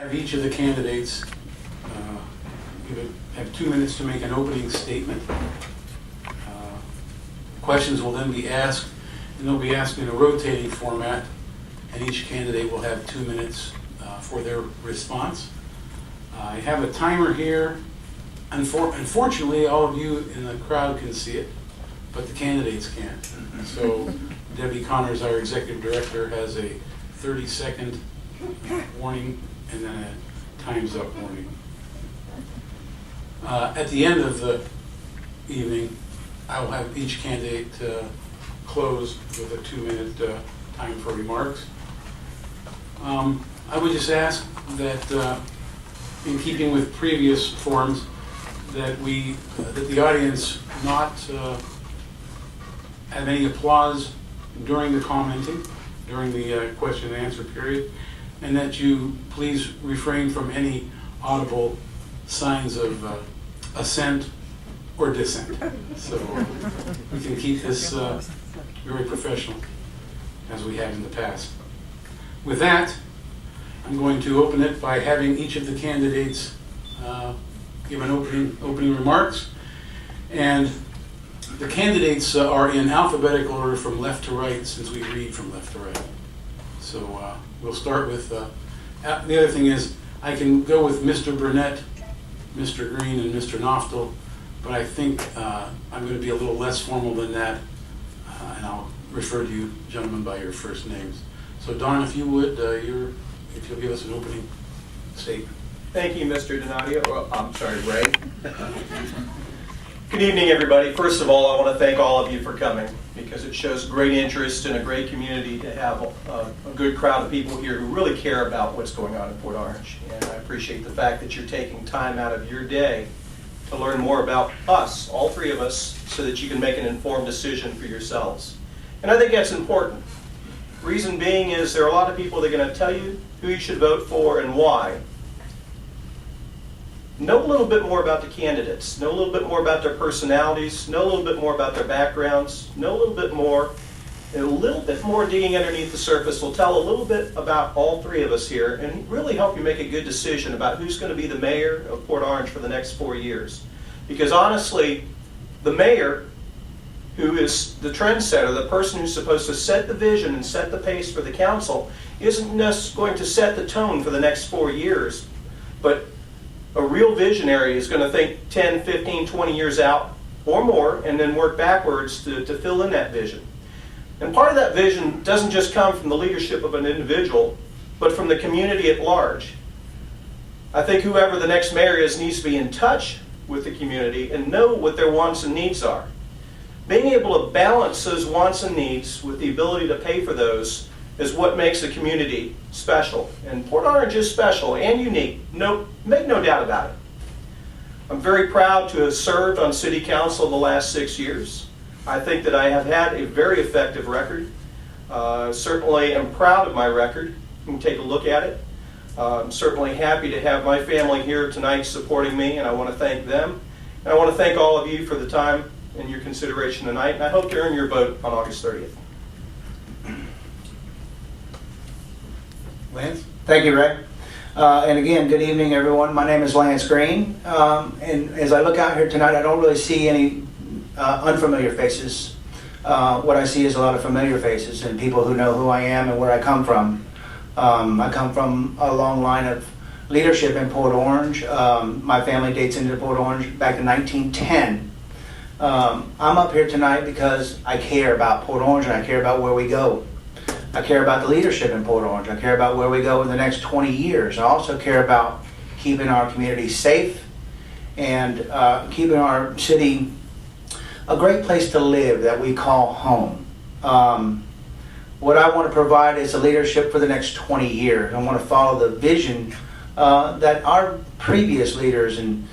Have each of the candidates have 2 minutes to make an opening statement. Questions will then be asked, and they'll be asked in a rotating format, and each candidate will have 2 minutes for their response. I have a timer here. Unfortunately, all of you in the crowd can see it, but the candidates can't. So Debbie Connors, our executive director, has a 30-second warning and then a time's up warning. At the end of the evening, I will have each candidate close with a 2-minute time for remarks. I would just ask that, in keeping with previous forums, that the audience not have any applause during the commenting, during the question and answer period, and that you please refrain from any audible signs of assent or dissent. So we can keep this very professional, as we have in the past. With that, I'm going to open it by having each of the candidates give an opening remarks. And the candidates are in alphabetical order from left to right, since we read from left to right. So we'll start with, the other thing is, I can go with Mr. Burnett, Mr. Green, and Mr. Noftel, but I think I'm going to be a little less formal than that, and I'll refer to you gentlemen by your first names. So Don, if you would, if you'll give us an opening statement. Thank you, Mr. Donadio. Well, I'm sorry, Ray. Good evening, everybody. First of all, I want to thank all of you for coming, because it shows great interest in a great community to have a good crowd of people here who really care about what's going on in Port Orange. And I appreciate the fact that you're taking time out of your day to learn more about us, all three of us, so that you can make an informed decision for yourselves. And I think that's important. Reason being is there are a lot of people that are going to tell you who you should vote for and why. Know a little bit more about the candidates. Know a little bit more about their personalities. Know a little bit more about their backgrounds. Know a little bit more. And a little bit more digging underneath the surface will tell a little bit about all three of us here and really help you make a good decision about who's going to be the mayor of Port Orange for the next 4 years. Because honestly, the mayor, who is the trendsetter, the person who's supposed to set the vision and set the pace for the council, isn't just going to set the tone for the next 4 years, but a real visionary is going to think 10, 15, 20 years out or more and then work backwards to fill in that vision. And part of that vision doesn't just come from the leadership of an individual, but from the community at large. I think whoever the next mayor is needs to be in touch with the community and know what their wants and needs are. Being able to balance those wants and needs with the ability to pay for those is what makes a community special. And Port Orange is special and unique, make no doubt about it. I'm very proud to have served on City Council the last 6 years. I think that I have had a very effective record. Certainly am proud of my record. You can take a look at it. I'm certainly happy to have my family here tonight supporting me, and I want to thank them. And I want to thank all of you for the time and your consideration tonight, and I hope to earn your vote on August 30th. Lance? Thank you, Ray. And again, good evening, everyone. My name is Lance Green. And as I look out here tonight, I don't really see any unfamiliar faces. What I see is a lot of familiar faces and people who know who I am and where I come from. I come from a long line of leadership in Port Orange. My family dates into Port Orange back in 1910. I'm up here tonight because I care about Port Orange and I care about where we go. I care about the leadership in Port Orange. I care about where we go in the next 20 years. I also care about keeping our community safe and keeping our city a great place to live that we call home. What I want to provide is a leadership for the next 20 years. I want to follow the vision that our previous leaders and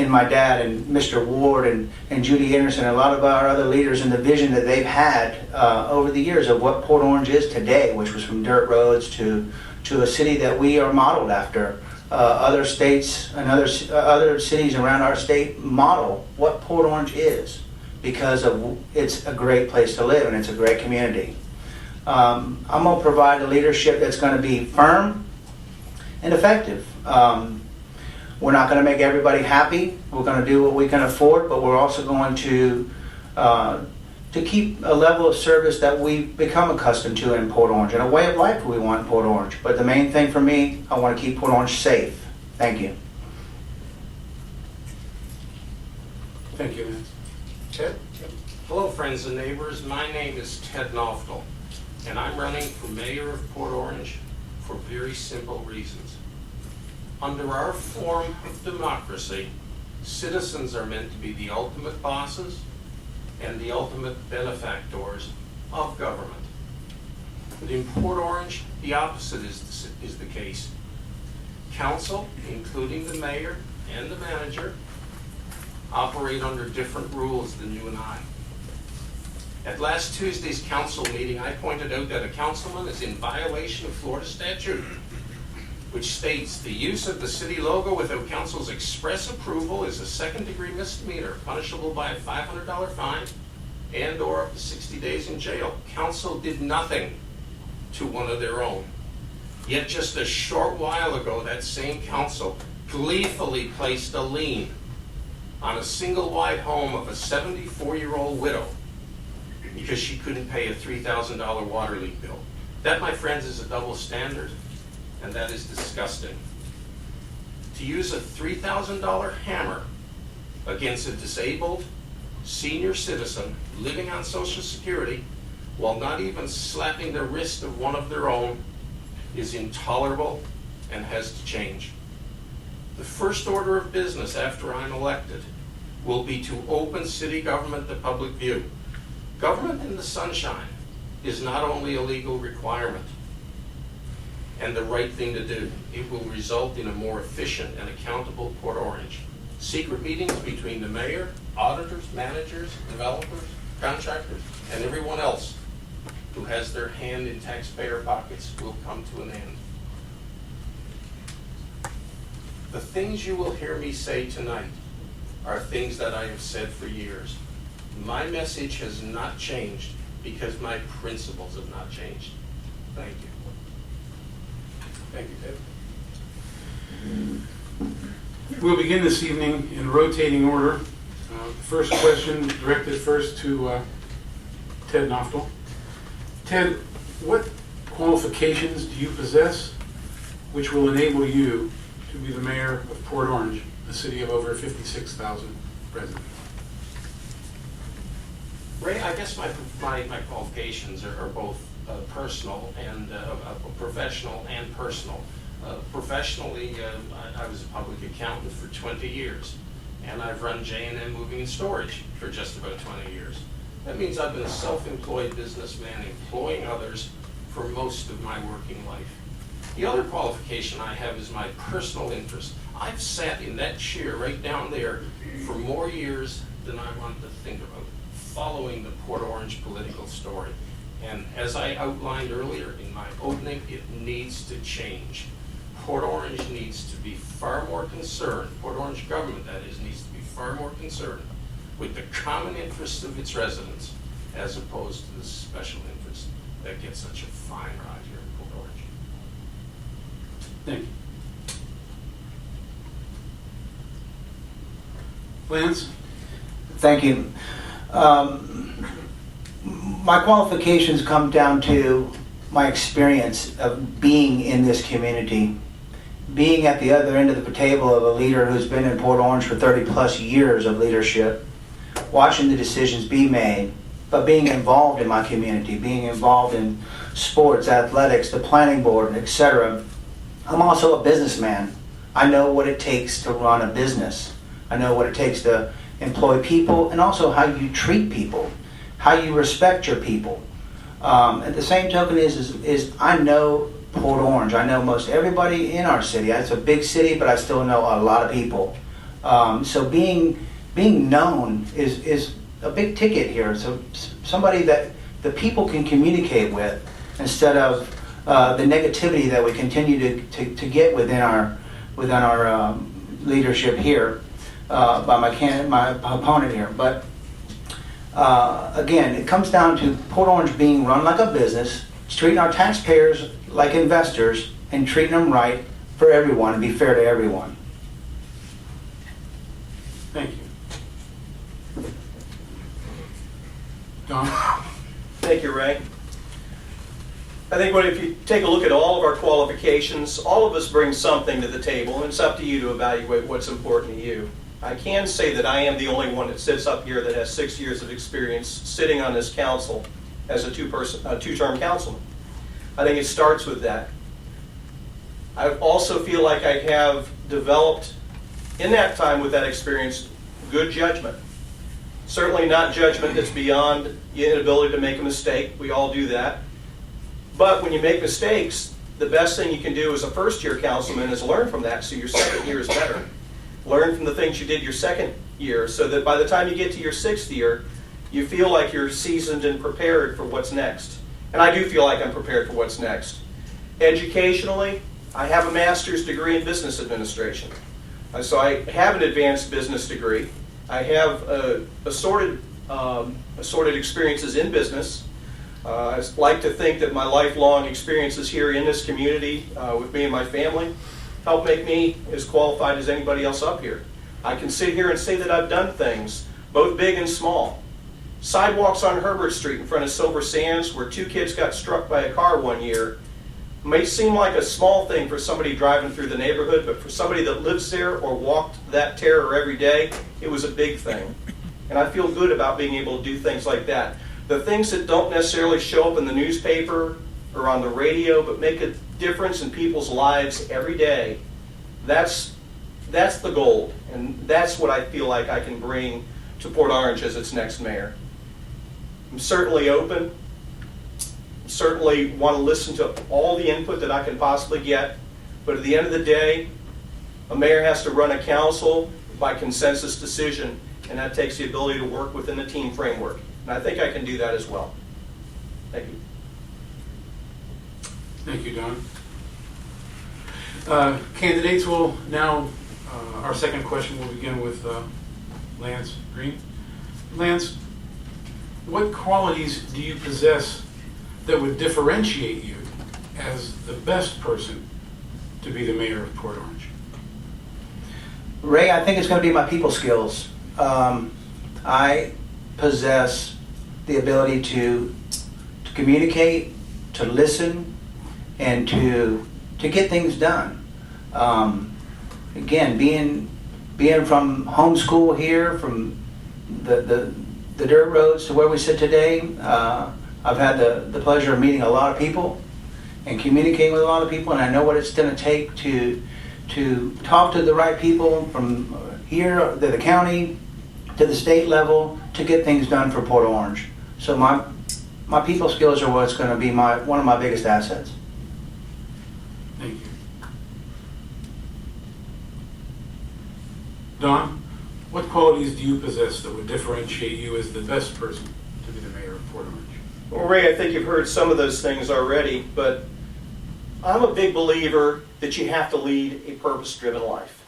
my dad and Mr. Ward and Judy Anderson and a lot of our other leaders and the vision that they've had over the years of what Port Orange is today, which was from dirt roads to a city that we are modeled after. Other states and other cities around our state model what Port Orange is because of it's a great place to live and it's a great community. I'm going to provide a leadership that's going to be firm, and effective. We're not going to make everybody happy. We're going to do what we can afford, but we're also going to keep a level of service that we've become accustomed to in Port Orange, and a way of life we want in Port Orange. But the main thing for me, I want to keep Port Orange safe. Thank you. Thank you, Lance. Ted? Hello, friends and neighbors. My name is Ted Knoftel, and I'm running for mayor of Port Orange for very simple reasons. Under our form of democracy, citizens are meant to be the ultimate bosses and the ultimate benefactors of government. But in Port Orange, the opposite is the case. Council, including the mayor and the manager, operate under different rules than you and I. At last Tuesday's council meeting, I pointed out that a councilman is in violation of Florida statute, which states the use of the city logo without council's express approval is a second-degree misdemeanor, punishable by a $500 fine and/or up to 60 days in jail. Council did nothing to one of their own. Yet just a short while ago, that same council gleefully placed a lien on a single-wide home of a 74-year-old widow because she couldn't pay a $3,000 water leak bill. That, my friends, is a double standard, and that is disgusting. To use a $3,000 hammer against a disabled senior citizen living on Social Security while not even slapping the wrist of one of their own is intolerable and has to change. The first order of business after I'm elected will be to open city government to public view. Government in the sunshine is not only a legal requirement and the right thing to do, it will result in a more efficient and accountable Port Orange. Secret meetings between the mayor, auditors, managers, developers, contractors, and everyone else who has their hand in taxpayer pockets will come to an end. The things you will hear me say tonight are things that I have said for years. My message has not changed because my principles have not changed. Thank you. Thank you, Ted. We'll begin this evening in rotating order. First question directed first to Ted Knoftel. Ted, what qualifications do you possess which will enable you to be the mayor of Port Orange, a city of over 56,000 residents? Ray, I guess my qualifications are both personal and professional and personal. Professionally, I was a public accountant for 20 years, and I've run J&M Moving and Storage for just about 20 years. That means I've been a self-employed businessman employing others for most of my working life. The other qualification I have is my personal interest. I've sat in that chair right down there for more years than I want to think about, following the Port Orange political story. And as I outlined earlier in my opening, it needs to change. Port Orange needs to be far more concerned, Port Orange government, that is, needs to be far more concerned with the common interests of its residents as opposed to the special interests that get such a fine ride here in Port Orange. Thank you. Lance? Thank you. My qualifications come down to my experience of being in this community, being at the other end of the table of a leader who's been in Port Orange for 30 plus years of leadership, watching the decisions be made, but being involved in my community, being involved in sports, athletics, the planning board, etc. I'm also a businessman. I know what it takes to run a business. I know what it takes to employ people, and also how you treat people, how you respect your people. At the same token is I know Port Orange. I know most everybody in our city. It's a big city, but I still know a lot of people. So being known is a big ticket here. So somebody that the people can communicate with instead of the negativity that we continue to get within our leadership here by my opponent here. But again, it comes down to Port Orange being run like a business, treating our taxpayers like investors, and treating them right for everyone and be fair to everyone. Thank you. Don? Thank you, Ray. I think if you take a look at all of our qualifications, all of us bring something to the table, and it's up to you to evaluate what's important to you. I can say that I am the only one that sits up here that has 6 years of experience sitting on this council as a two-term councilman. I think it starts with that. I also feel like I have developed, in that time with that experience, good judgment. Certainly not judgment that's beyond the inability to make a mistake. We all do that. But when you make mistakes, the best thing you can do as a first-year councilman is learn from that so your second year is better. Learn from the things you did your second year so that by the time you get to your 6th year, you feel like you're seasoned and prepared for what's next. And I do feel like I'm prepared for what's next. Educationally, I have a master's degree in business administration. So I have an advanced business degree. I have assorted experiences in business. I like to think that my lifelong experiences here in this community with me and my family help make me as qualified as anybody else up here. I can sit here and say that I've done things, both big and small. Sidewalks on Herbert Street in front of Silver Sands, where 2 kids got struck by a car one year, may seem like a small thing for somebody driving through the neighborhood, but for somebody that lives there or walked that terror every day, it was a big thing. And I feel good about being able to do things like that. The things that don't necessarily show up in the newspaper or on the radio, but make a difference in people's lives every day, that's the gold. And that's what I feel like I can bring to Port Orange as its next mayor. I'm certainly open. Certainly want to listen to all the input that I can possibly get. But at the end of the day, a mayor has to run a council by consensus decision, and that takes the ability to work within the team framework. And I think I can do that as well. Thank you. Thank you, Don. Candidates will now, our second question will begin with Lance Green. Lance, what qualities do you possess that would differentiate you as the best person to be the mayor of Port Orange? Ray, I think it's going to be my people skills. I possess the ability to communicate, to listen, and to get things done. Again, being from homeschool here, from the dirt roads to where we sit today, I've had the pleasure of meeting a lot of people and communicating with a lot of people, and I know what it's going to take to talk to the right people from here to the county to the state level to get things done for Port Orange. So my people skills are what's going to be one of my biggest assets. Thank you. Don, what qualities do you possess that would differentiate you as the best person to be the mayor of Port Orange? Well, Ray, I think you've heard some of those things already, but I'm a big believer that you have to lead a purpose-driven life.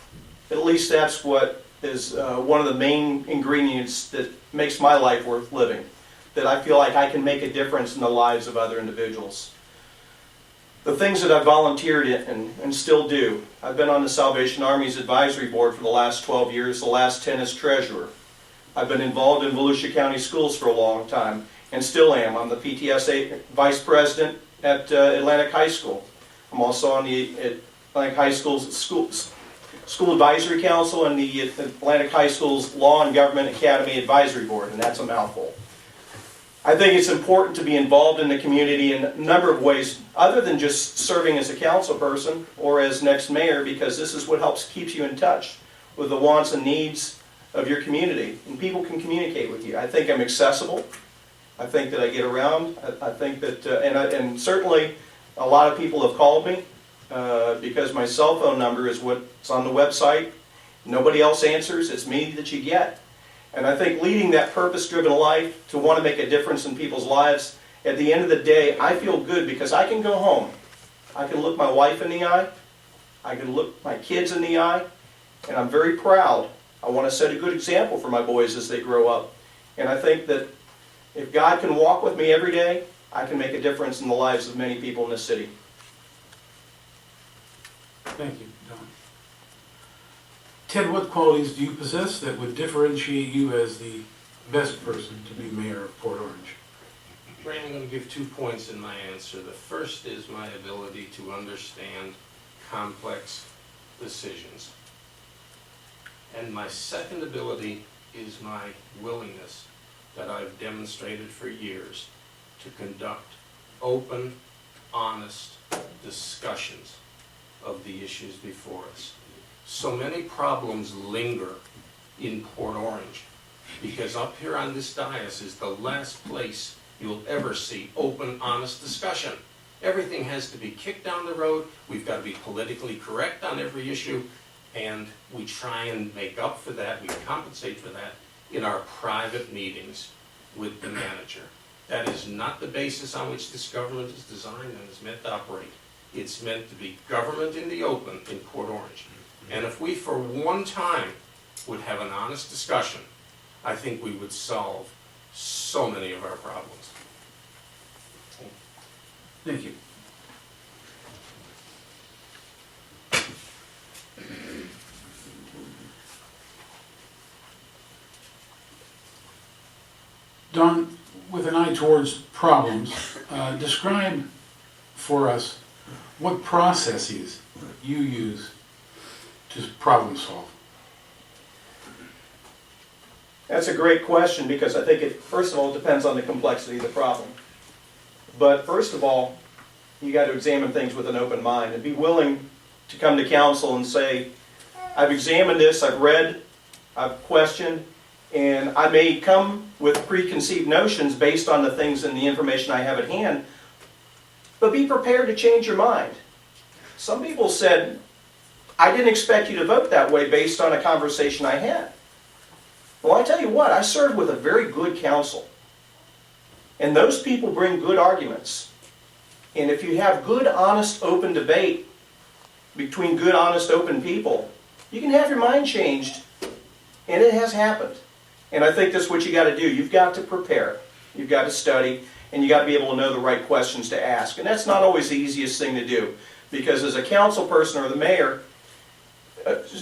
At least that's what is one of the main ingredients that makes my life worth living, that I feel like I can make a difference in the lives of other individuals. The things that I've volunteered in and still do, I've been on the Salvation Army's advisory board for the last 12 years, the last 10 as treasurer. I've been involved in Volusia County Schools for a long time, and still am. I'm the PTSA vice president at Atlantic High School. I'm also on the Atlantic High School's School Advisory Council and the Atlantic High School's Law and Government Academy Advisory Board, and that's a mouthful. I think it's important to be involved in the community in a number of ways, other than just serving as a council person or as next mayor, because this is what helps keep you in touch with the wants and needs of your community, and people can communicate with you. I think I'm accessible. I think that I get around. I think that, and certainly a lot of people have called me because my cell phone number is what's on the website. Nobody else answers. It's me that you get. And I think leading that purpose-driven life to want to make a difference in people's lives, at the end of the day, I feel good because I can go home. I can look my wife in the eye. I can look my kids in the eye. And I'm very proud. I want to set a good example for my boys as they grow up. And I think that if God can walk with me every day, I can make a difference in the lives of many people in this city. Thank you, Don. Ted, what qualities do you possess that would differentiate you as the best person to be mayor of Port Orange? Ray, I'm going to give 2 points in my answer. The first is my ability to understand complex decisions. And my second ability is my willingness that I've demonstrated for years to conduct open, honest discussions of the issues before us. So many problems linger in Port Orange because up here on this dais is the last place you'll ever see open, honest discussion. Everything has to be kicked down the road. We've got to be politically correct on every issue, and we try and make up for that, we compensate for that in our private meetings with the manager. That is not the basis on which this government is designed and is meant to operate. It's meant to be government in the open in Port Orange. And if we for one time would have an honest discussion, I think we would solve so many of our problems. Thank you. Don, with an eye towards problems, describe for us what processes you use to problem solve. That's a great question because I think it, first of all, depends on the complexity of the problem. But first of all, you got to examine things with an open mind and be willing to come to council and say, I've examined this, I've read, I've questioned, and I may come with preconceived notions based on the things and the information I have at hand, but be prepared to change your mind. Some people said, I didn't expect you to vote that way based on a conversation I had. Well, I tell you what, I served with a very good council. And those people bring good arguments. And if you have good, honest, open debate between good, honest, open people, you can have your mind changed. And it has happened. And I think that's what you got to do. You've got to prepare. You've got to study. And you got to be able to know the right questions to ask. And that's not always the easiest thing to do. Because as a council person or the mayor,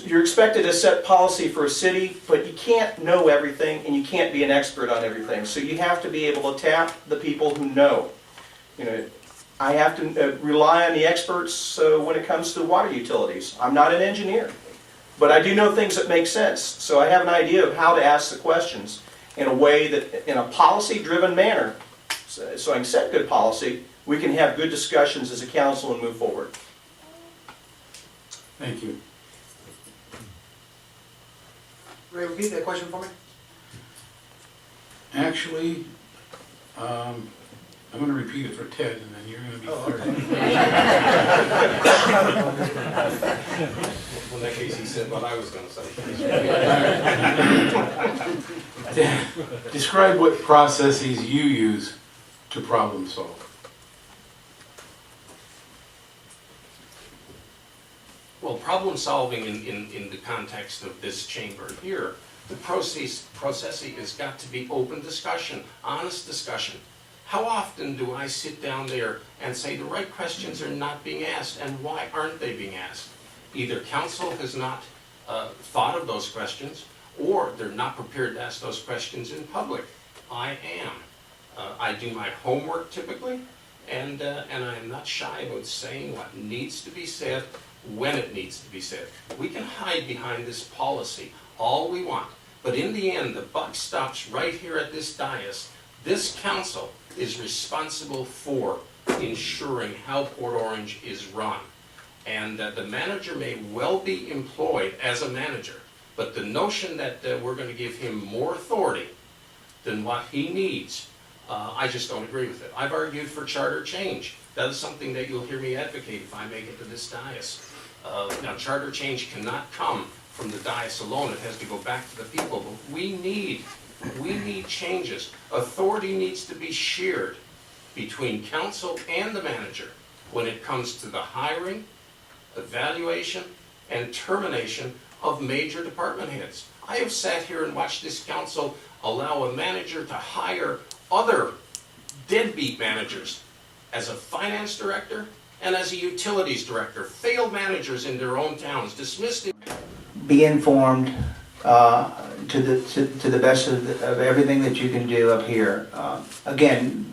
you're expected to set policy for a city, but you can't know everything and you can't be an expert on everything. So you have to be able to tap the people who know. You know, I have to rely on the experts when it comes to water utilities. I'm not an engineer, but I do know things that make sense. So I have an idea of how to ask the questions in a way that, in a policy-driven manner, so I can set good policy, we can have good discussions as a council and move forward. Thank you. Ray, repeat that question for me. Actually, I'm going to repeat it for Ted, and then you're going to be third. Well, in that case, he said what I was going to say. Describe what processes you use to problem solve. Well, problem solving in the context of this chamber here, the process has got to be open discussion, honest discussion. How often do I sit down there and say the right questions are not being asked, and why aren't they being asked? Either council has not thought of those questions, or they're not prepared to ask those questions in public. I am. I do my homework typically, and I'm not shy about saying what needs to be said when it needs to be said. We can hide behind this policy all we want, but in the end, the buck stops right here at this dais. This council is responsible for ensuring how Port Orange is run. And the manager may well be employed as a manager, but the notion that we're going to give him more authority than what he needs, I just don't agree with it. I've argued for charter change. That is something that you'll hear me advocate if I make it to this dais. Now, charter change cannot come from the dais alone. It has to go back to the people. But we need changes. Authority needs to be shared between council and the manager when it comes to the hiring, evaluation, and termination of major department heads. I have sat here and watched this council allow a manager to hire other deadbeat managers as a finance director and as a utilities director, failed managers in their own towns, dismissed. Be informed to the best of everything that you can do up here. Again,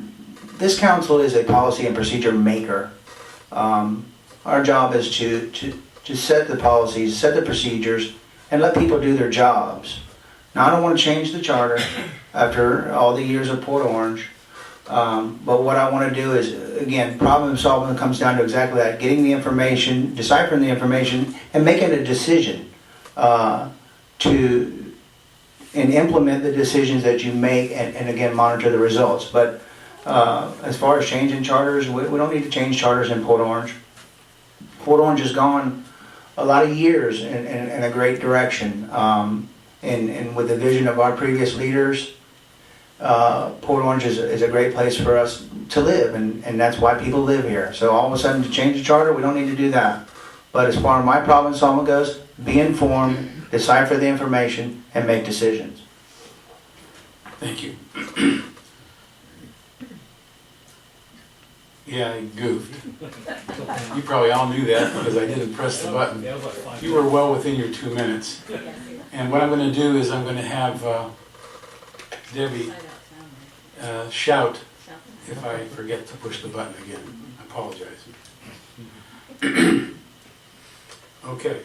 this council is a policy and procedure maker. Our job is to set the policies, set the procedures, and let people do their jobs. Now, I don't want to change the charter after all the years of Port Orange, but what I want to do is, again, problem solving comes down to exactly that: getting the information, deciphering the information, and making a decision and implement the decisions that you make, and again, monitor the results. But as far as changing charters, we don't need to change charters in Port Orange. Port Orange has gone a lot of years in a great direction. And with the vision of our previous leaders, Port Orange is a great place for us to live, and that's why people live here. So all of a sudden to change the charter, we don't need to do that. But as far as my problem solving goes, be informed, decipher the information, and make decisions. Thank you. Yeah, I goofed. You probably all knew that because I didn't press the button. You were well within your 2 minutes. And what I'm going to do is I'm going to have Debbie shout if I forget to push the button again. I apologize. Okay.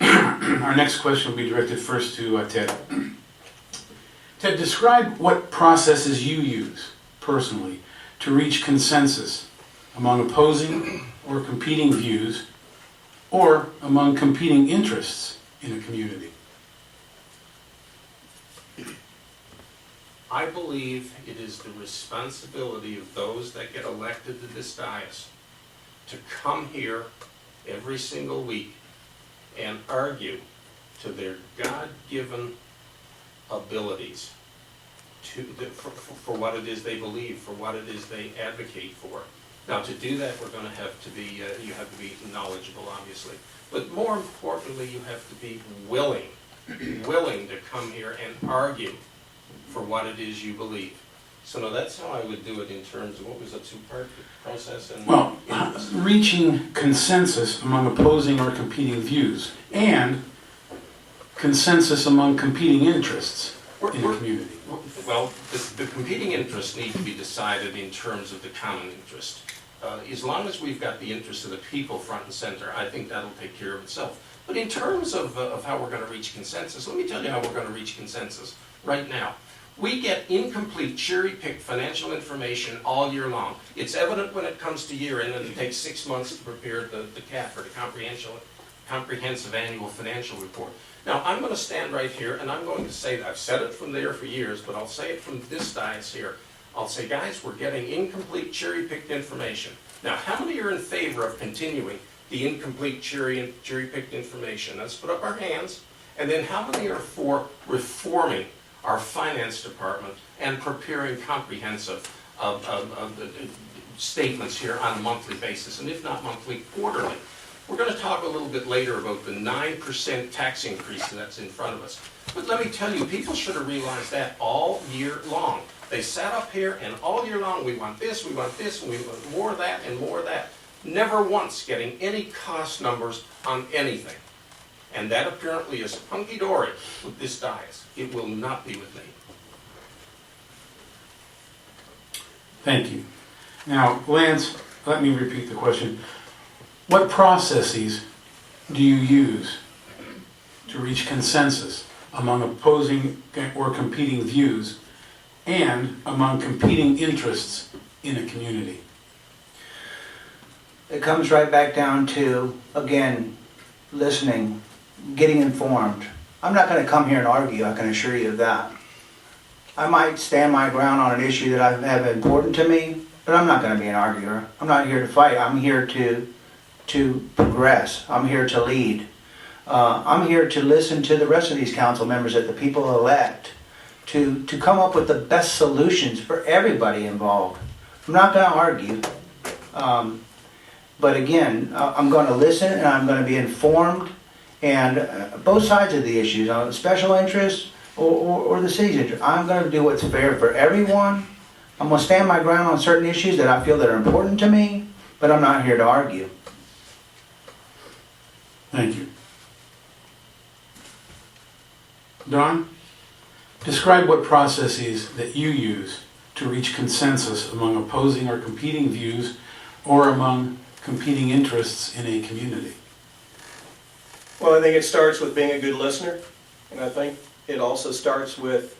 Our next question will be directed first to Ted. Ted, describe what processes you use personally to reach consensus among opposing or competing views or among competing interests in a community. I believe it is the responsibility of those that get elected to this dais to come here every single week and argue to their God-given abilities for what it is they believe, for what it is they advocate for. Now, to do that, we're going to have to be, you have to be knowledgeable, obviously, but more importantly, you have to be willing to come here and argue for what it is you believe. So now that's how I would do it in terms of, what was a two-part process? And well, reaching consensus among opposing or competing views and consensus among competing interests in a community. Well, the competing interests need to be decided in terms of the common interest. As long as we've got the interest of the people front and center, I think that'll take care of itself. But in terms of how we're going to reach consensus, let me tell you how we're going to reach consensus right now. We get incomplete, cherry-picked financial information all year long. It's evident when it comes to year-end, and it takes 6 months to prepare the CAF, or the Comprehensive Annual Financial Report. Now, I'm going to stand right here, and I'm going to say that. I've said it from there for years, but I'll say it from this dais here. I'll say, guys, we're getting incomplete, cherry-picked information. Now, how many are in favor of continuing the incomplete, cherry-picked information? Let's put up our hands. And then how many are for reforming our finance department and preparing comprehensive statements here on a monthly basis, and if not monthly, quarterly? We're going to talk a little bit later about the 9% tax increase that's in front of us. But let me tell you, people should have realized that all year long. They sat up here and all year long, we want this, and we want more of that, and more of that. Never once getting any cost numbers on anything. And that apparently is hunky-dory with this dais. It will not be with me. Thank you. Now, Lance, let me repeat the question. What processes do you use to reach consensus among opposing or competing views and among competing interests in a community? It comes right back down to, again, listening, getting informed. I'm not going to come here and argue, I can assure you of that. I might stand my ground on an issue that I have important to me, but I'm not going to be an arguer. I'm not here to fight. I'm here to progress. I'm here to lead. I'm here to listen to the rest of these council members that the people elect to come up with the best solutions for everybody involved. I'm not going to argue. But again, I'm going to listen and I'm going to be informed, and both sides of the issues, special interests or the city's interest. I'm going to do what's fair for everyone. I'm going to stand my ground on certain issues that I feel that are important to me, but I'm not here to argue. Thank you. Don, describe what processes that you use to reach consensus among opposing or competing views or among competing interests in a community. Well, I think it starts with being a good listener, and I think it also starts with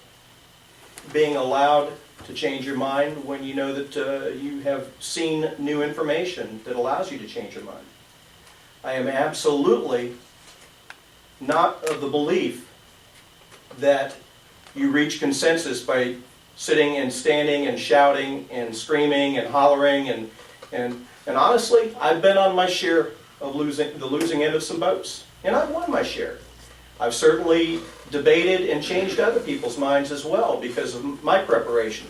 being allowed to change your mind when you know that you have seen new information that allows you to change your mind. I am absolutely not of the belief that you reach consensus by sitting and standing and shouting and screaming and hollering and honestly, I've been on my share of the losing end of some boats, and I've won my share. I've certainly debated and changed other people's minds as well because of my preparation.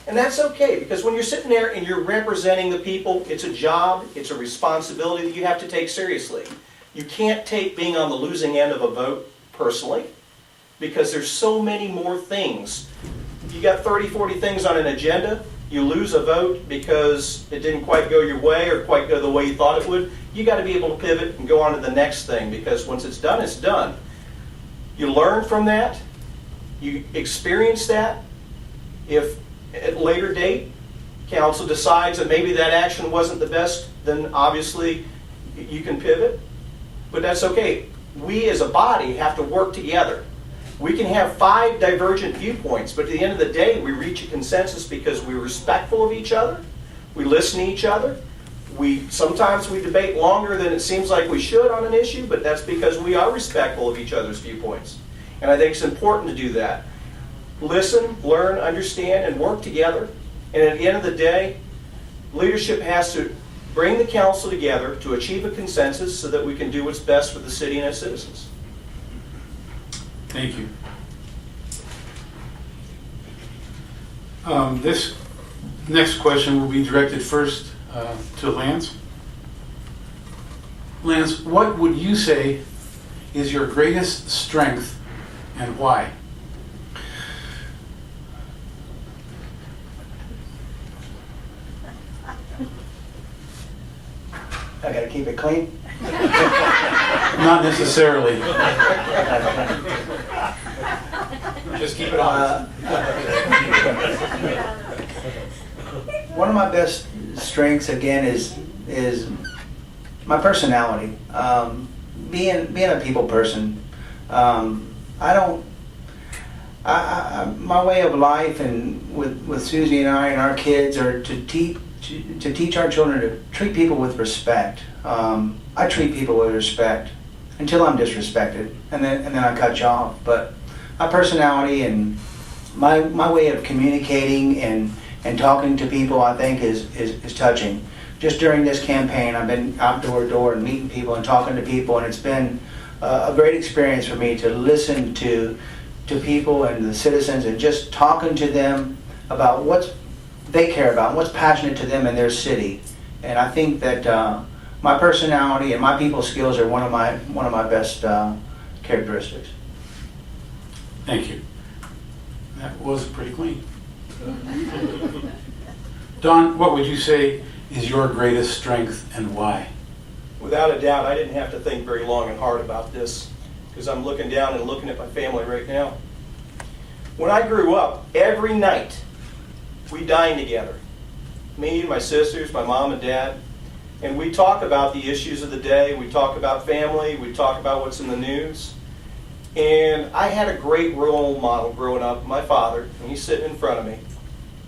And that's okay, because when you're sitting there and you're representing the people, it's a job, it's a responsibility that you have to take seriously. You can't take being on the losing end of a vote personally, because there's so many more things. You got 30, 40 things on an agenda, you lose a vote because it didn't quite go your way or quite go the way you thought it would, you got to be able to pivot and go on to the next thing, because once it's done, it's done. You learn from that, you experience that. If at a later date, council decides that maybe that action wasn't the best, then obviously you can pivot. But that's okay. We as a body have to work together. We can have 5 divergent viewpoints, but at the end of the day, we reach a consensus because we're respectful of each other, we listen to each other. Sometimes we debate longer than it seems like we should on an issue, but that's because we are respectful of each other's viewpoints. And I think it's important to do that. Listen, learn, understand, and work together. And at the end of the day, leadership has to bring the council together to achieve a consensus so that we can do what's best for the city and its citizens. Thank you. This next question will be directed first to Lance. Lance, what would you say is your greatest strength and why? I gotta keep it clean. Not necessarily. Just keep it on. One of my best strengths, again, is my personality. Being a people person. My way of life and with Susie and I and our kids are to teach our children to treat people with respect. I treat people with respect until I'm disrespected, and then I cut you off. But my personality and my way of communicating and talking to people, I think, is touching. Just during this campaign, I've been out door to door and meeting people and talking to people, and it's been a great experience for me to listen to people and the citizens and just talking to them about what they care about and what's passionate to them in their city. And I think that my personality and my people skills are one of my best characteristics. Thank you. That was pretty clean. Don, what would you say is your greatest strength and why? Without a doubt, I didn't have to think very long and hard about this, because I'm looking down and looking at my family right now. When I grew up, every night we dined together. Me and my sisters, my mom and dad, and we talk about the issues of the day, we talk about family, we talk about what's in the news. And I had a great role model growing up, my father, and he's sitting in front of me.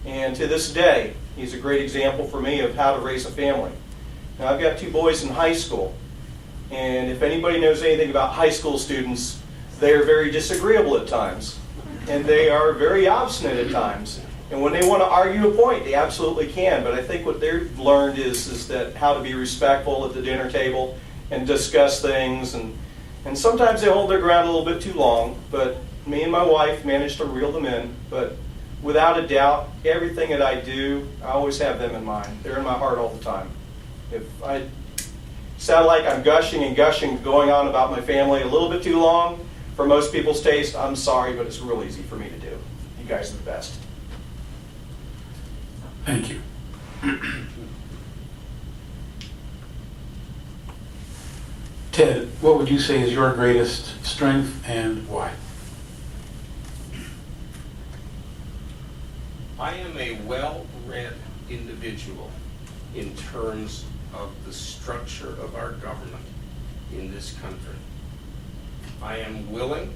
And to this day, he's a great example for me of how to raise a family. Now, I've got 2 boys in high school, and if anybody knows anything about high school students, they are very disagreeable at times, and they are very obstinate at times. And when they want to argue a point, they absolutely can. But I think what they've learned is that how to be respectful at the dinner table and discuss things. And sometimes they hold their ground a little bit too long. But me and my wife managed to reel them in. But without a doubt, everything that I do, I always have them in mind. They're in my heart all the time. If I sound like I'm gushing and gushing, going on about my family a little bit too long, for most people's taste, I'm sorry, but it's real easy for me to do. You guys are the best. Thank you. Ted, what would you say is your greatest strength and why? I am a well-read individual in terms of the structure of our government in this country. I am willing,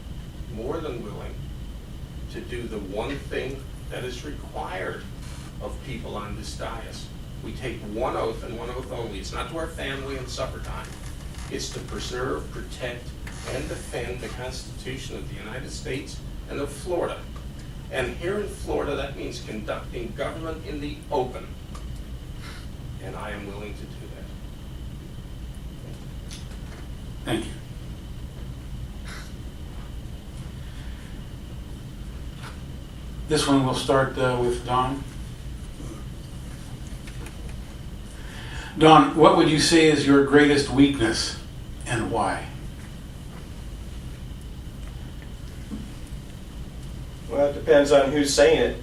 more than willing, to do the one thing that is required of people on this dais. We take one oath and one oath only. It's not to our family and supper time. It's to preserve, protect, and defend the Constitution of the United States and of Florida. And here in Florida, that means conducting government in the open. And I am willing to do that. Thank you. This one we'll start with Don. Don, what would you say is your greatest weakness and why? Well, it depends on who's saying it.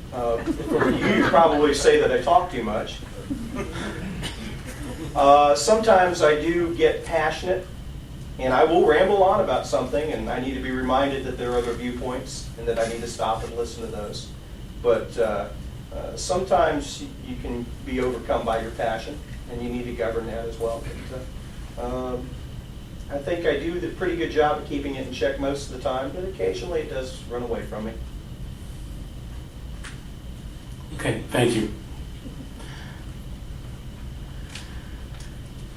For you probably say that I talk too much. Sometimes I do get passionate, and I will ramble on about something, and I need to be reminded that there are other viewpoints and that I need to stop and listen to those. But sometimes you can be overcome by your passion, and you need to govern that as well. But, I think I do a pretty good job of keeping it in check most of the time, but occasionally it does run away from me. Okay, thank you.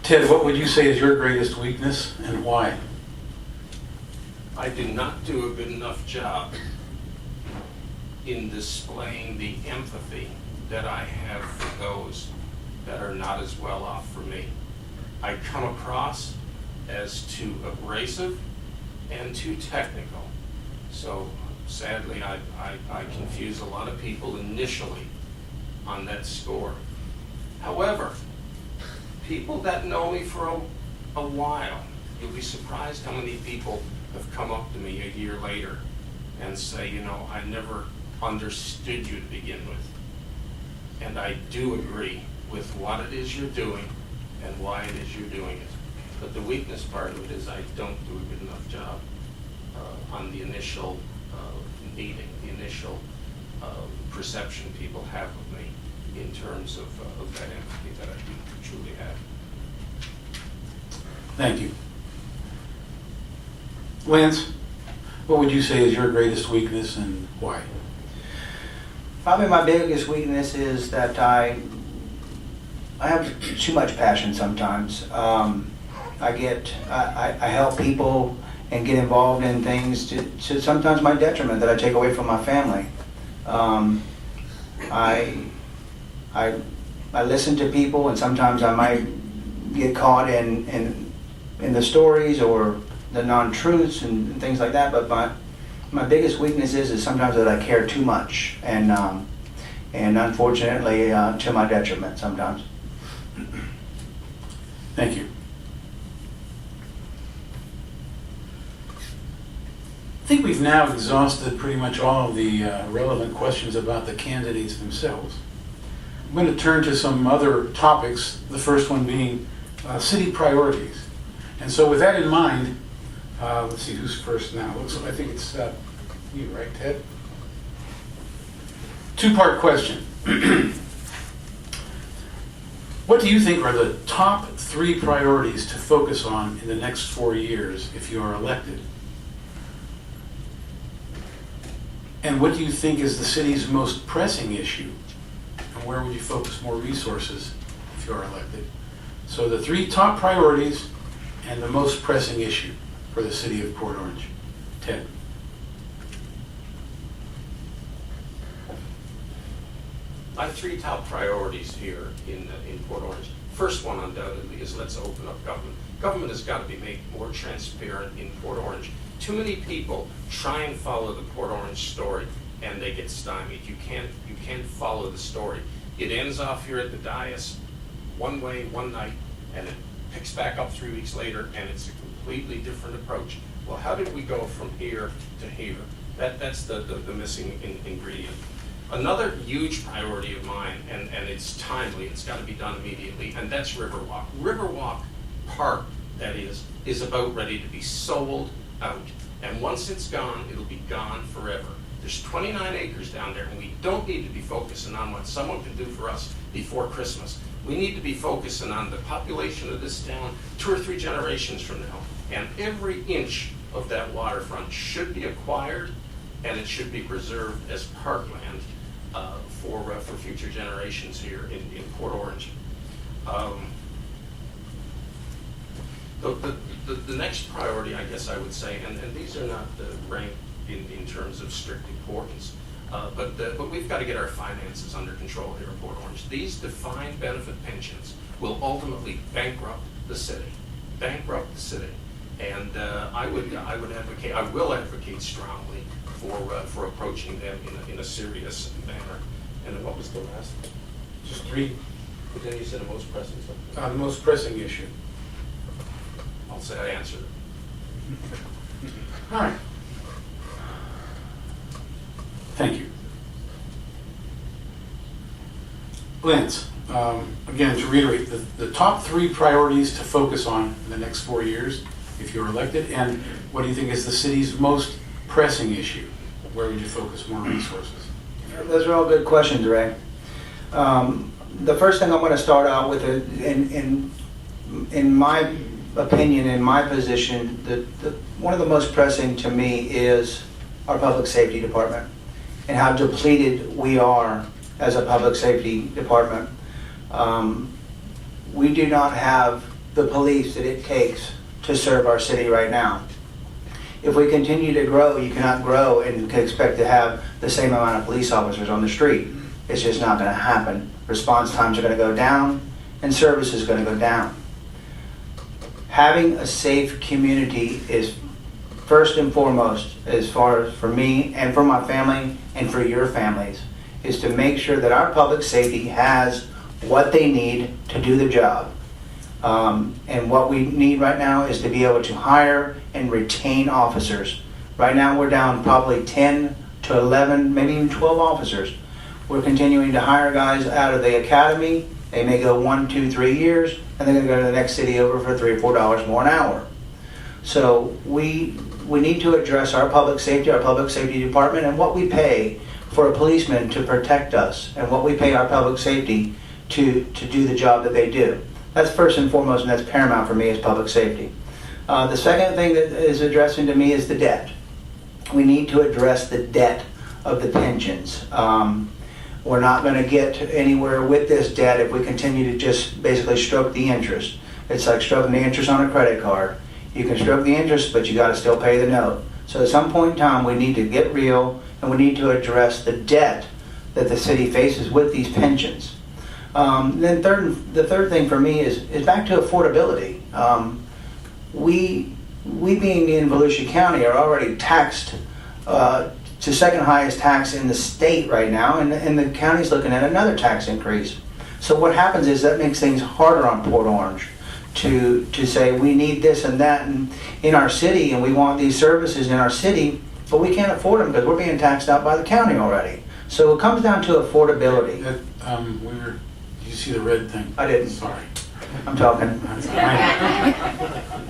Ted, what would you say is your greatest weakness and why? I do not do a good enough job in displaying the empathy that I have for those that are not as well off for me. I come across as too abrasive and too technical. So sadly, I confuse a lot of people initially on that score. However, people that know me for a while, you'll be surprised how many people have come up to me a year later and say, you know, I never understood you to begin with. And I do agree with what it is you're doing and why it is you're doing it. But the weakness part of it is I don't do a good enough job on the initial meeting, the initial perception people have of me in terms of that empathy that I do truly have. Thank you. Lance, what would you say is your greatest weakness and why? Probably my biggest weakness is that I have too much passion sometimes. I help people and get involved in things to sometimes my detriment that I take away from my family. I listen to people, and sometimes I might get caught in the stories or the non-truths and things like that. But my biggest weakness is sometimes that I care too much, and unfortunately to my detriment sometimes. Thank you. I think we've now exhausted pretty much all of the relevant questions about the candidates themselves. I'm going to turn to some other topics, the first one being city priorities. And so with that in mind, let's see who's first now. I think it's you, right, Ted? Two-part question. What do you think are the top 3 priorities to focus on in the next 4 years if you are elected? And what do you think is the city's most pressing issue? And where would you focus more resources if you are elected? So the 3 top priorities and the most pressing issue for the city of Port Orange. Ted. My 3 top priorities here in Port Orange. First one undoubtedly is let's open up government. Government has got to be made more transparent in Port Orange. Too many people try and follow the Port Orange story and they get stymied. You can't follow the story. It ends off here at the dais one way, one night, and it picks back up 3 weeks later and it's a completely different approach. Well, how did we go from here to here? That's the missing ingredient. Another huge priority of mine, and it's timely, it's got to be done immediately, and that's Riverwalk. Riverwalk Park that is about ready to be sold out. And once it's gone, it'll be gone forever. There's 29 acres down there, and we don't need to be focusing on what someone can do for us before Christmas. We need to be focusing on the population of this town 2 or 3 generations from now. And every inch of that waterfront should be acquired, and it should be preserved as parkland for future generations here in Port Orange. The next priority, I guess I would say, and these are not ranked in terms of strict importance, but we've got to get our finances under control here in Port Orange. These defined benefit pensions will ultimately bankrupt the city. And I will advocate strongly for approaching them in a serious manner. And what was the last? Just 3. But then you said the most pressing something. The most pressing issue. I'll say I answered it. All right. Thank you. Lance, again, to reiterate, the top 3 priorities to focus on in the next 4 years, if you're elected, and what do you think is the city's most pressing issue? Where would you focus more resources? Those are all good questions, Ray. The first thing I'm going to start out with, in my opinion, in my position, one of the most pressing to me is our public safety department and how depleted we are as a public safety department. We do not have the police that it takes to serve our city right now. If we continue to grow, you cannot grow and expect to have the same amount of police officers on the street. It's just not going to happen. Response times are going to go down and service is going to go down. Having a safe community is first and foremost, as far as for me and for my family and for your families, is to make sure that our public safety has what they need to do the job. And what we need right now is to be able to hire and retain officers. Right now we're down probably 10 to 11, maybe even 12 officers. We're continuing to hire guys out of the academy. They may go 1, 2, 3 years, and they're going to go to the next city over for $3 or $4 more an hour. So we need to address our public safety department, and what we pay for a policeman to protect us, and what we pay our public safety to do the job that they do. That's first and foremost, and that's paramount for me, is public safety. The second thing that is addressing to me is the debt. We need to address the debt of the pensions. We're not going to get anywhere with this debt if we continue to just basically stroke the interest. It's like stroking the interest on a credit card. You can stroke the interest, but you got to still pay the note. So at some point in time, we need to get real, and we need to address the debt that the city faces with these pensions. Then the third thing for me is back to affordability. We being in Volusia County are already taxed to second highest tax in the state right now, and the county's looking at another tax increase. So what happens is that makes things harder on Port Orange to say we need this and that in our city, and we want these services in our city, but we can't afford them because we're being taxed out by the county already. So it comes down to affordability. Did you see the red thing? I didn't. Sorry. I'm talking.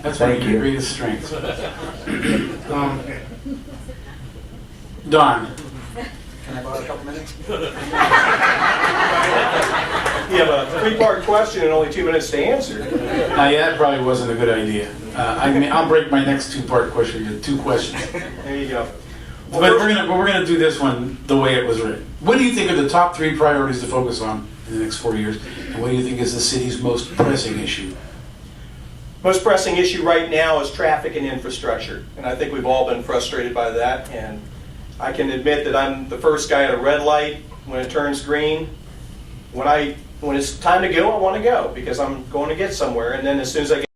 That's one of your greatest strengths. Don. Can I borrow a couple minutes? You have a 3-part question and only 2 minutes to answer. Yeah, that probably wasn't a good idea. I'll break my next 2-part question into 2 questions. There you go. But we're gonna do this one the way it was written. What do you think are the top 3 priorities to focus on in the next 4 years? And what do you think is the city's most pressing issue? Most pressing issue right now is traffic and infrastructure. And I think we've all been frustrated by that. And I can admit that I'm the first guy at a red light when it turns green. When it's time to go, I want to go because I'm going to get somewhere. And then as soon as I get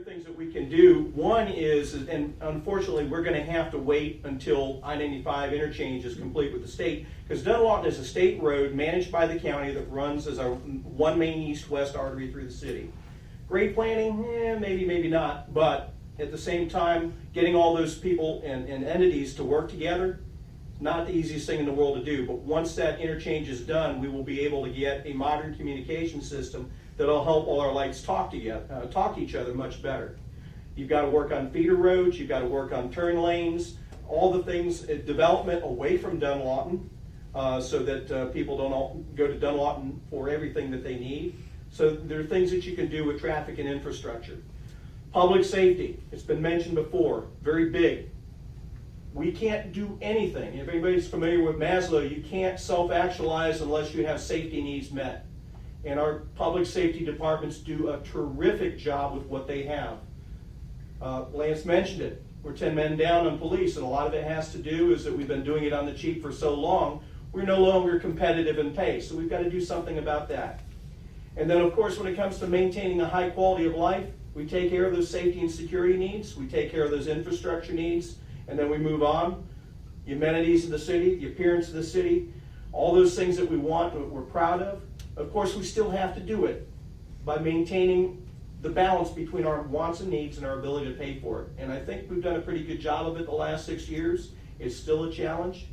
things that we can do, one is, and unfortunately we're going to have to wait until I-95 interchange is complete with the state, because Dunlawton is a state road managed by the county that runs as a one main east-west artery through the city. Great planning, maybe not, but at the same time, getting all those people and entities to work together, not the easiest thing in the world to do. But once that interchange is done, we will be able to get a modern communication system that'll help all our lights talk to each other much better. You've got to work on feeder roads, you've got to work on turn lanes, all the things, development away from Dunlawton, so that people don't all go to Dunlawton for everything that they need. So there are things that you can do with traffic and infrastructure. Public safety, it's been mentioned before, very big. We can't do anything. If anybody's familiar with Maslow, you can't self-actualize unless you have safety needs met. And our public safety departments do a terrific job with what they have. Lance mentioned it. We're 10 men down on police, and a lot of it has to do is that we've been doing it on the cheap for so long, we're no longer competitive in pay. So we've got to do something about that. And then, of course, when it comes to maintaining a high quality of life, we take care of those safety and security needs, we take care of those infrastructure needs, and then we move on. The amenities of the city, the appearance of the city, all those things that we want, that we're proud of. Of course, we still have to do it by maintaining the balance between our wants and needs and our ability to pay for it. And I think we've done a pretty good job of it the last 6 years. It's still a challenge,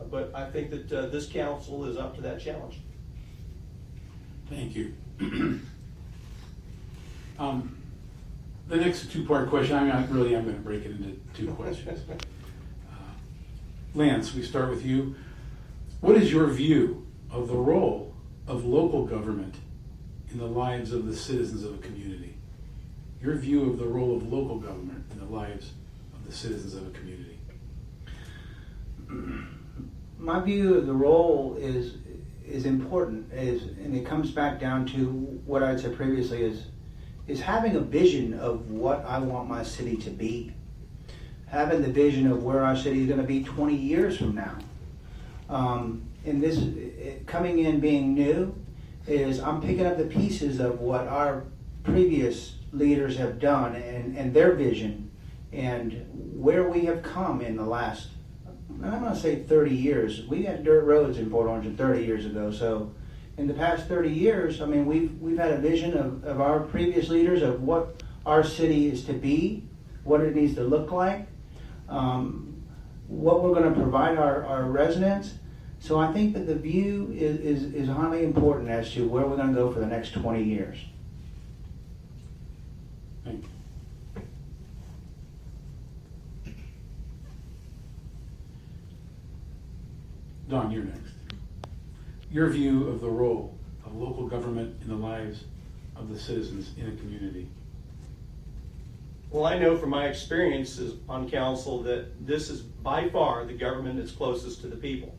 but I think that this council is up to that challenge. Thank you. The next two-part question, I'm going to break it into two questions. Lance, we start with you. What is your view of the role of local government in the lives of the citizens of a community? Your view of the role of local government in the lives of the citizens of a community. My view of the role is important, and it comes back down to what I said previously, is having a vision of what I want my city to be. Having the vision of where our city is going to be 20 years from now. And this, coming in being new, is I'm picking up the pieces of what our previous leaders have done and their vision and where we have come in the last, I'm going to say 30 years. We had dirt roads in Port Orange 30 years ago. So in the past 30 years, I mean, we've had a vision of our previous leaders of what our city is to be, what it needs to look like, what we're going to provide our residents. So I think that the view is highly important as to where we're going to go for the next 20 years. Thank you. Don, you're next. Your view of the role of local government in the lives of the citizens in a community. Well, I know from my experiences on council that this is by far the government that's closest to the people.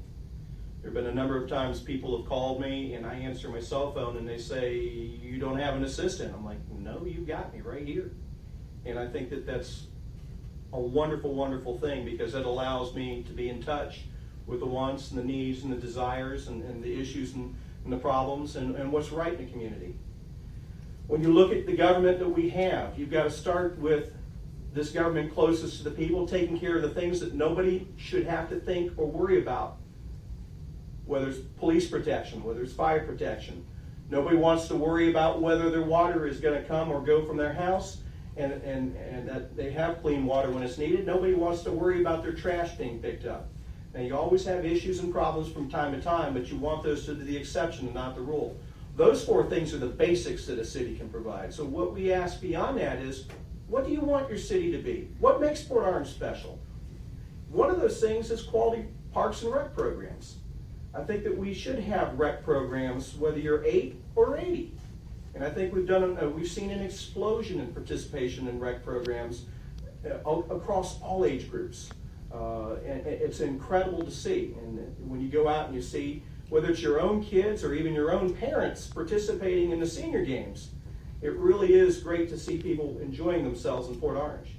There have been a number of times people have called me and I answer my cell phone and they say, "You don't have an assistant." I'm like, "No, you got me right here." And I think that that's a wonderful, wonderful thing because it allows me to be in touch with the wants and the needs and the desires and the issues and the problems and what's right in the community. When you look at the government that we have, you've got to start with this government closest to the people, taking care of the things that nobody should have to think or worry about. Whether it's police protection, whether it's fire protection. Nobody wants to worry about whether their water is going to come or go from their house and that they have clean water when it's needed. Nobody wants to worry about their trash being picked up. Now, you always have issues and problems from time to time, but you want those to be the exception and not the rule. Those four things are the basics that a city can provide. So what we ask beyond that is, what do you want your city to be? What makes Port Orange special? One of those things is quality parks and rec programs. I think that we should have rec programs, whether you're 8 or 80. And I think we've seen an explosion in participation in rec programs across all age groups. And it's incredible to see. And when you go out and you see, whether it's your own kids or even your own parents participating in the senior games, it really is great to see people enjoying themselves in Port Orange.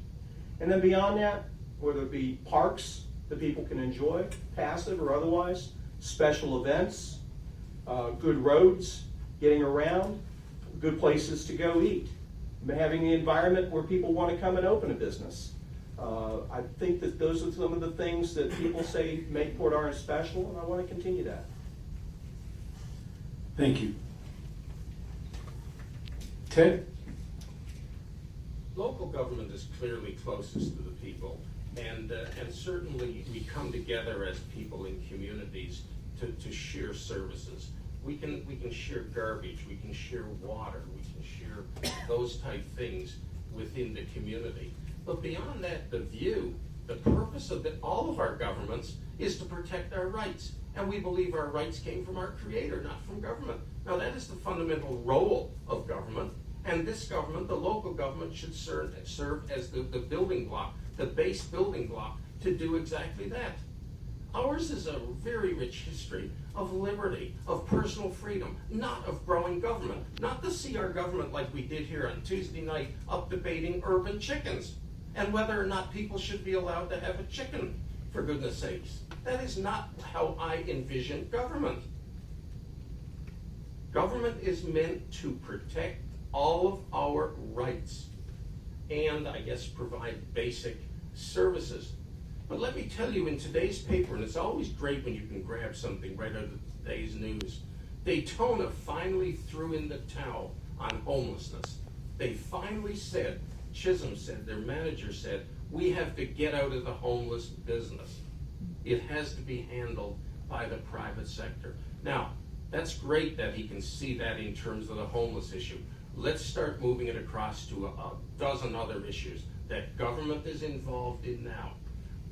And then beyond that, whether it be parks that people can enjoy, passive or otherwise, special events, good roads, getting around, good places to go eat, having the environment where people want to come and open a business. I think that those are some of the things that people say make Port Orange special, and I want to continue that. Thank you. Ted? Local government is clearly closest to the people, and certainly we come together as people in communities to share services. We can share garbage, we can share water, we can share those type things. within the community. But beyond that, the purpose of all of our governments is to protect our rights. And we believe our rights came from our Creator, not from government. Now, that is the fundamental role of government. And this government, the local government, should serve as the building block, the base building block, to do exactly that. Ours is a very rich history of liberty, of personal freedom, not of growing government. Not to see our government like we did here on Tuesday night up debating urban chickens and whether or not people should be allowed to have a chicken, for goodness sakes. That is not how I envision government. Government is meant to protect all of our rights and, I guess, provide basic services. But let me tell you, in today's paper, and it's always great when you can grab something right out of today's news, Daytona finally threw in the towel on homelessness. They finally said, Chisholm said, their manager said, we have to get out of the homeless business. It has to be handled by the private sector. Now, that's great that he can see that in terms of the homeless issue. Let's start moving it across to a dozen other issues that government is involved in now.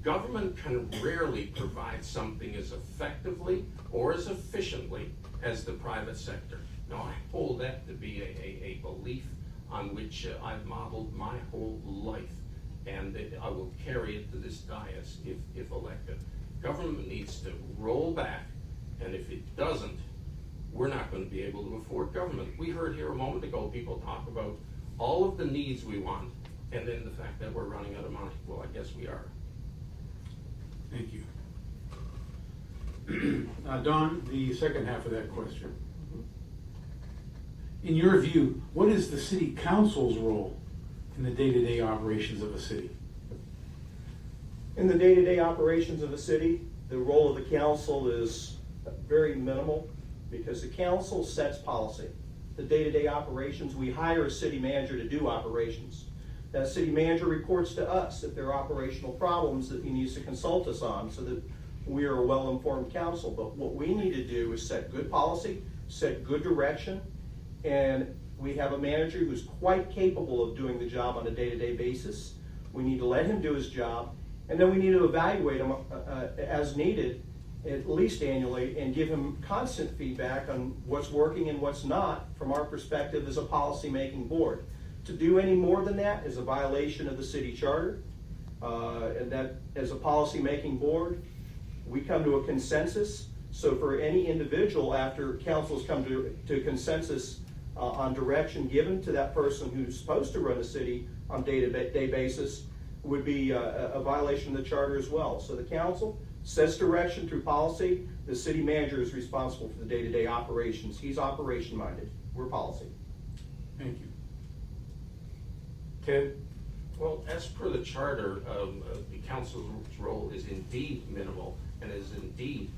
Government can rarely provide something as effectively or as efficiently as the private sector. Now, I hold that to be a belief on which I've modeled my whole life, and I will carry it to this dais if elected. Government needs to roll back, and if it doesn't, we're not going to be able to afford government. We heard here a moment ago people talk about all of the needs we want, and then the fact that we're running out of money. Well, I guess we are. Thank you. Don, the second half of that question. In your view, what is the city council's role in the day-to-day operations of a city? In the day-to-day operations of a city, the role of the council is very minimal because the council sets policy. The day-to-day operations, we hire a city manager to do operations. That city manager reports to us if there are operational problems that he needs to consult us on so that we are a well-informed council. But what we need to do is set good policy, set good direction, and we have a manager who's quite capable of doing the job on a day-to-day basis. We need to let him do his job, and then we need to evaluate him as needed, at least annually, and give him constant feedback on what's working and what's not from our perspective as a policy-making board. To do any more than that is a violation of the city charter, and that as a policy-making board, we come to a consensus. So for any individual, after council's come to consensus on direction given to that person who's supposed to run the city on day-to-day basis, would be a violation of the charter as well. So the council sets direction through policy. The city manager is responsible for the day-to-day operations. He's operation-minded. We're policy. Thank you. Ted? Well, as per the charter, the council's role is indeed minimal and is indeed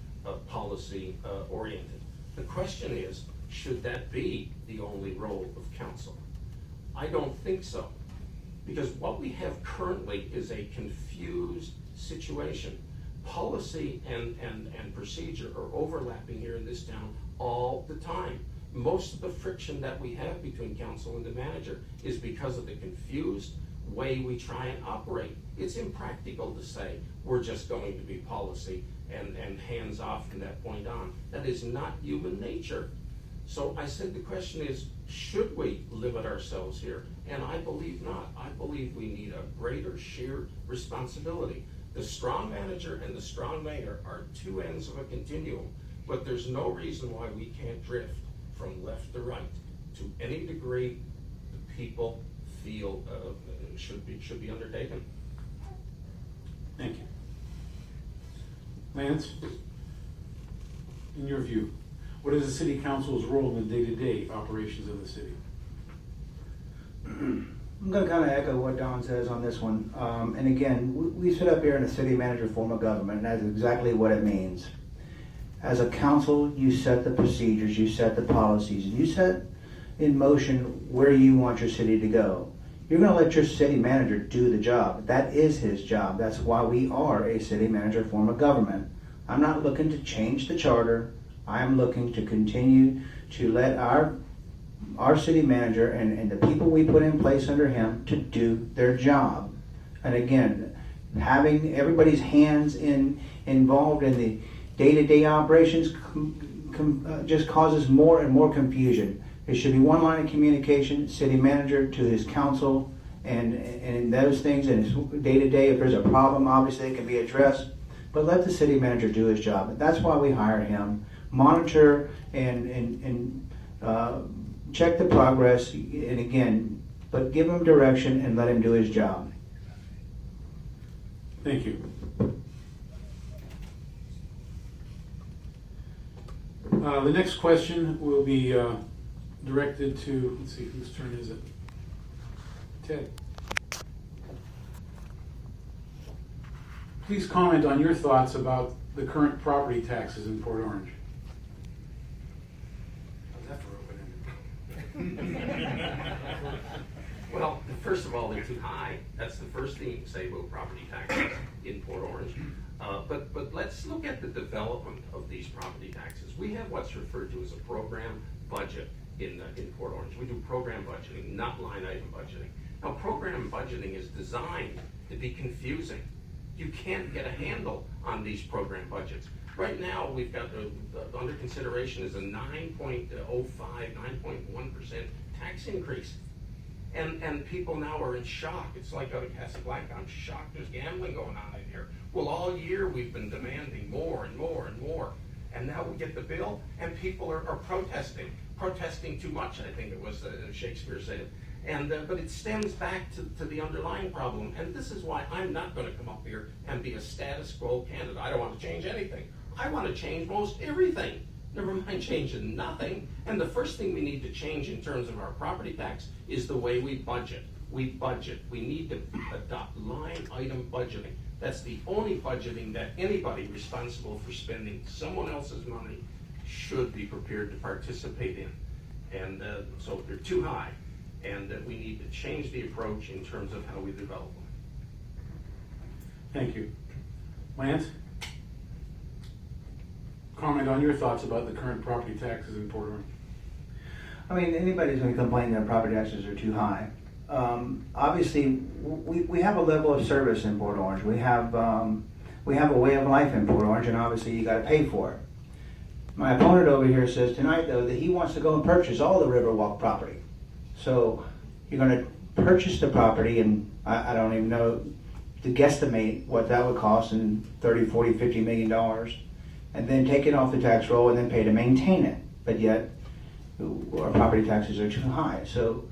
policy oriented. The question is, should that be the only role of council? I don't think so. Because what we have currently is a confused situation. Policy and procedure are overlapping here in this town all the time. Most of the friction that we have between council and the manager is because of the confused way we try and operate. It's impractical to say we're just going to be policy and hands off from that point on. That is not human nature. So I said the question is, should we limit ourselves here? And I believe not. I believe we need a greater shared responsibility. The strong manager and the strong mayor are two ends of a continuum, but there's no reason why we can't drift from left to right to any degree the people feel should be undertaken. Thank you. Lance, in your view, what is the city council's role in the day-to-day operations of the city? I'm going to kind of echo what Don says on this one. And again, we sit up here in a city manager form of government, and that's exactly what it means. As a council, you set the procedures, you set the policies, and you set in motion where you want your city to go. You're going to let your city manager do the job. That is his job. That's why we are a city manager form of government. I'm not looking to change the charter. I am looking to continue to let our our city manager and the people we put in place under him to do their job. And again, having everybody's hands involved in the day-to-day operations just causes more and more confusion. There should be one line of communication, city manager to his council, and those things, and his day-to-day, if there's a problem, obviously it can be addressed, but let the city manager do his job. And that's why we hire him. Monitor and check the progress, and again, but give him direction and let him do his job. Thank you. The next question will be directed to, let's see, whose turn is it? Ted. Please comment on your thoughts about the current property taxes in Port Orange. How's that for open-ended? Well, first of all, they're too high. That's the first thing you can say about property taxes in Port Orange. But let's look at the development of these property taxes. We have what's referred to as a program budget in Port Orange. We do program budgeting, not line item budgeting. Now, program budgeting is designed to be confusing. You can't get a handle on these program budgets. Right now, we've got under consideration is a 9.05, 9.1% tax increase. And people now are in shock. It's like out of Casablanca. I'm shocked there's gambling going on in here. Well, all year we've been demanding more and more and more. And now we get the bill, and people are protesting. Protesting too much, I think it was Shakespeare said. But it stems back to the underlying problem. And this is why I'm not going to come up here and be a status quo candidate. I don't want to change anything. I want to change most everything. Never mind changing nothing. And the first thing we need to change in terms of our property tax is the way we budget. We budget. We need to adopt line item budgeting. That's the only budgeting that anybody responsible for spending someone else's money should be prepared to participate in. And so they're too high. And we need to change the approach in terms of how we develop them. Thank you. Lance? Comment on your thoughts about the current property taxes in Port Orange. I mean, anybody's going to complain that property taxes are too high. Obviously, we have a level of service in Port Orange. We have a way of life in Port Orange, and obviously you got to pay for it. My opponent over here says tonight, though, that he wants to go and purchase all the Riverwalk property. So you're going to purchase the property, and I don't even know to guesstimate what that would cost in $30, $40, $50 million, and then take it off the tax roll and then pay to maintain it. But yet, our property taxes are too high. So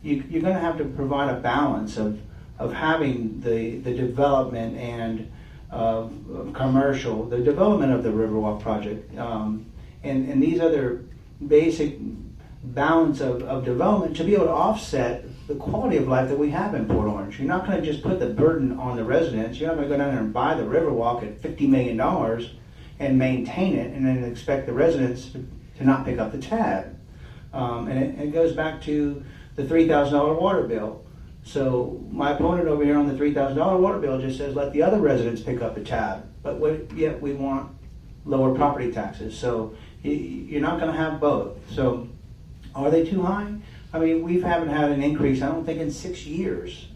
you're going to have to provide a balance of having the development and commercial, the development of the Riverwalk project, and these other basic balance of development to be able to offset the quality of life that we have in Port Orange. You're not going to just put the burden on the residents. You're not going to go down there and buy the Riverwalk at $50 million and maintain it and then expect the residents to not pick up the tab. And it goes back to the $3,000 water bill. So my opponent over here on the $3,000 water bill just says let the other residents pick up the tab. But yet we want lower property taxes. So you're not going to have both. So are they too high? I mean, we haven't had an increase, I don't think in 6 years,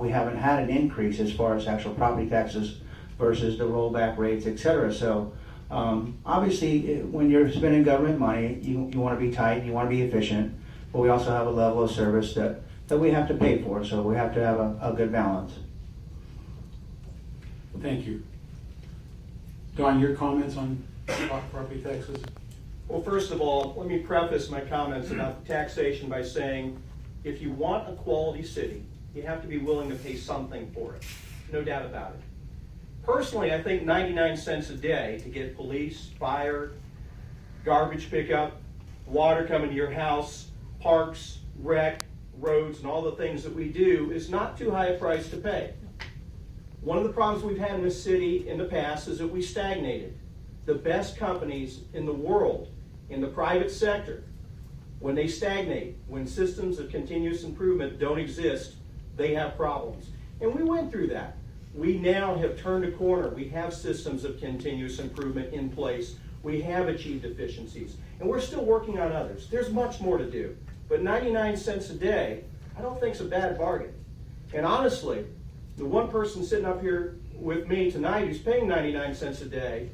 we haven't had an increase as far as actual property taxes versus the rollback rates, et cetera. So obviously, when you're spending government money, you want to be tight, you want to be efficient, but we also have a level of service that we have to pay for, so we have to have a good balance. Thank you. Don, your comments on property taxes? Well, first of all, let me preface my comments about taxation by saying, if you want a quality city, you have to be willing to pay something for it. No doubt about it. Personally, I think 99 cents a day to get police, fire, garbage pickup, water coming to your house, parks, rec, roads, and all the things that we do is not too high a price to pay. One of the problems we've had in this city in the past is that we stagnated. The best companies in the world, in the private sector, when they stagnate, when systems of continuous improvement don't exist, they have problems. And we went through that. We now have turned a corner. We have systems of continuous improvement in place. We have achieved efficiencies, and we're still working on others. There's much more to do, but 99 cents a day, I don't think is a bad bargain. And honestly, the one person sitting up here with me tonight who's paying 99 cents a day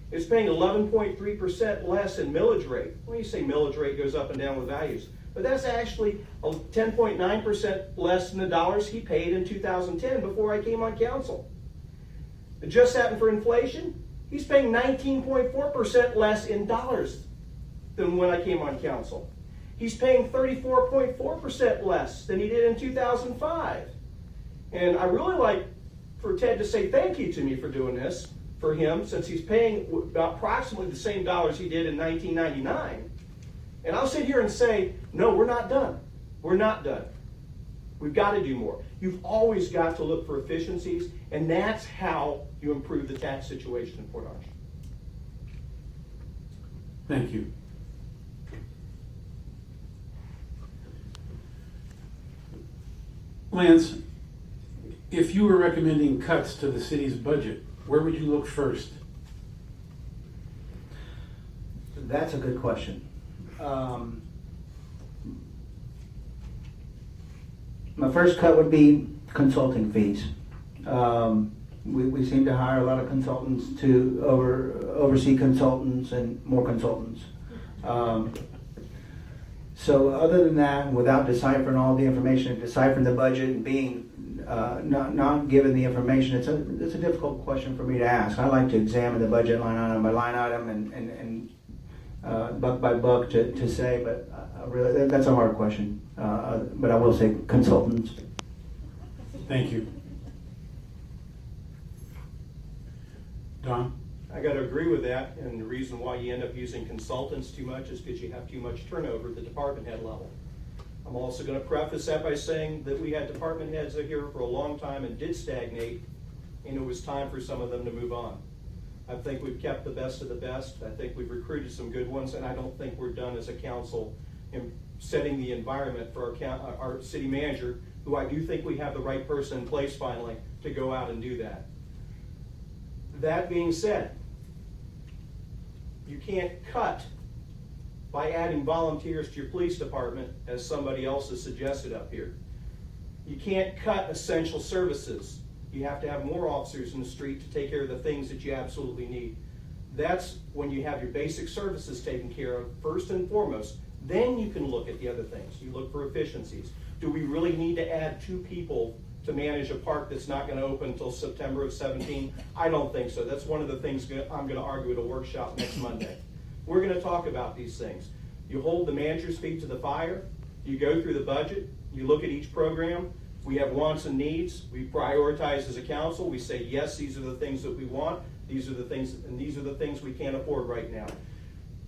is paying 11.3% less in millage rate. Well, you say millage rate goes up and down with values, but that's actually 10.9% less than the dollars he paid in 2010 before I came on council. Adjust that for inflation, he's paying 19.4% less in dollars than when I came on council. He's paying 34.4% less than he did in 2005. And I really like for Ted to say thank you to me for doing this for him, since he's paying about approximately the same dollars he did in 1999. And I'll sit here and say, no, we're not done. We're not done. We've got to do more. You've always got to look for efficiencies, and that's how you improve the tax situation in Port Orange. Thank you. Lance, if you were recommending cuts to the city's budget, where would you look first? That's a good question. My first cut would be consulting fees. We seem to hire a lot of consultants to oversee consultants and more consultants. So other than that, without deciphering all the information, deciphering the budget and being not given the information, it's a difficult question for me to ask. I like to examine the budget line item by line item and buck by buck to say, but really that's a hard question. But I will say consultants. Thank you. Don? I got to agree with that, and the reason why you end up using consultants too much is because you have too much turnover at the department head level. I'm also going to preface that by saying that we had department heads here for a long time and did stagnate, and it was time for some of them to move on. I think we've kept the best of the best. I think we've recruited some good ones, and I don't think we're done as a council in setting the environment for our city manager, who I do think we have the right person in place finally to go out and do that. That being said, you can't cut by adding volunteers to your police department, as somebody else has suggested up here. You can't cut essential services. You have to have more officers in the street to take care of the things that you absolutely need. That's when you have your basic services taken care of first and foremost. Then you can look at the other things. You look for efficiencies. Do we really need to add 2 people to manage a park that's not going to open until September of 17? I don't think so. That's one of the things I'm going to argue at a workshop next Monday. We're going to talk about these things. You hold the manager's feet to the fire. You go through the budget. You look at each program. We have wants and needs. We prioritize as a council. We say, yes, these are the things that we want. These are the things, and these are the things we can't afford right now.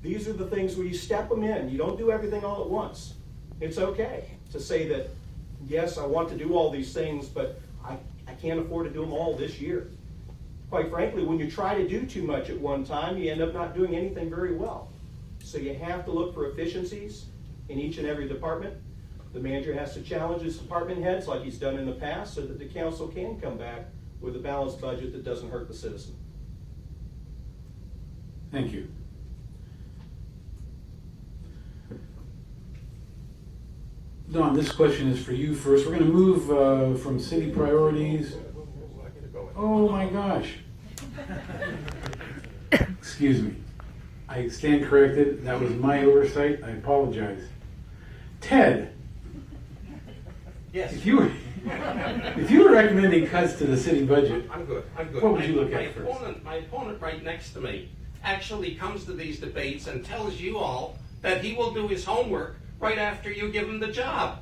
These are the things where you step them in. You don't do everything all at once. It's okay to say that, yes, I want to do all these things, but I can't afford to do them all this year. Quite frankly, when you try to do too much at one time, you end up not doing anything very well. So you have to look for efficiencies in each and every department. The manager has to challenge his department heads like he's done in the past, so that the council can come back with a balanced budget that doesn't hurt the citizen. Thank you. Don, this question is for you first. We're going to move from city priorities. Oh my gosh. Excuse me. I stand corrected. That was my oversight. I apologize. Ted. Yes. If you were recommending cuts to the city budget, I'm good. What would you look at first? My opponent right next to me actually comes to these debates and tells you all that he will do his homework right after you give him the job.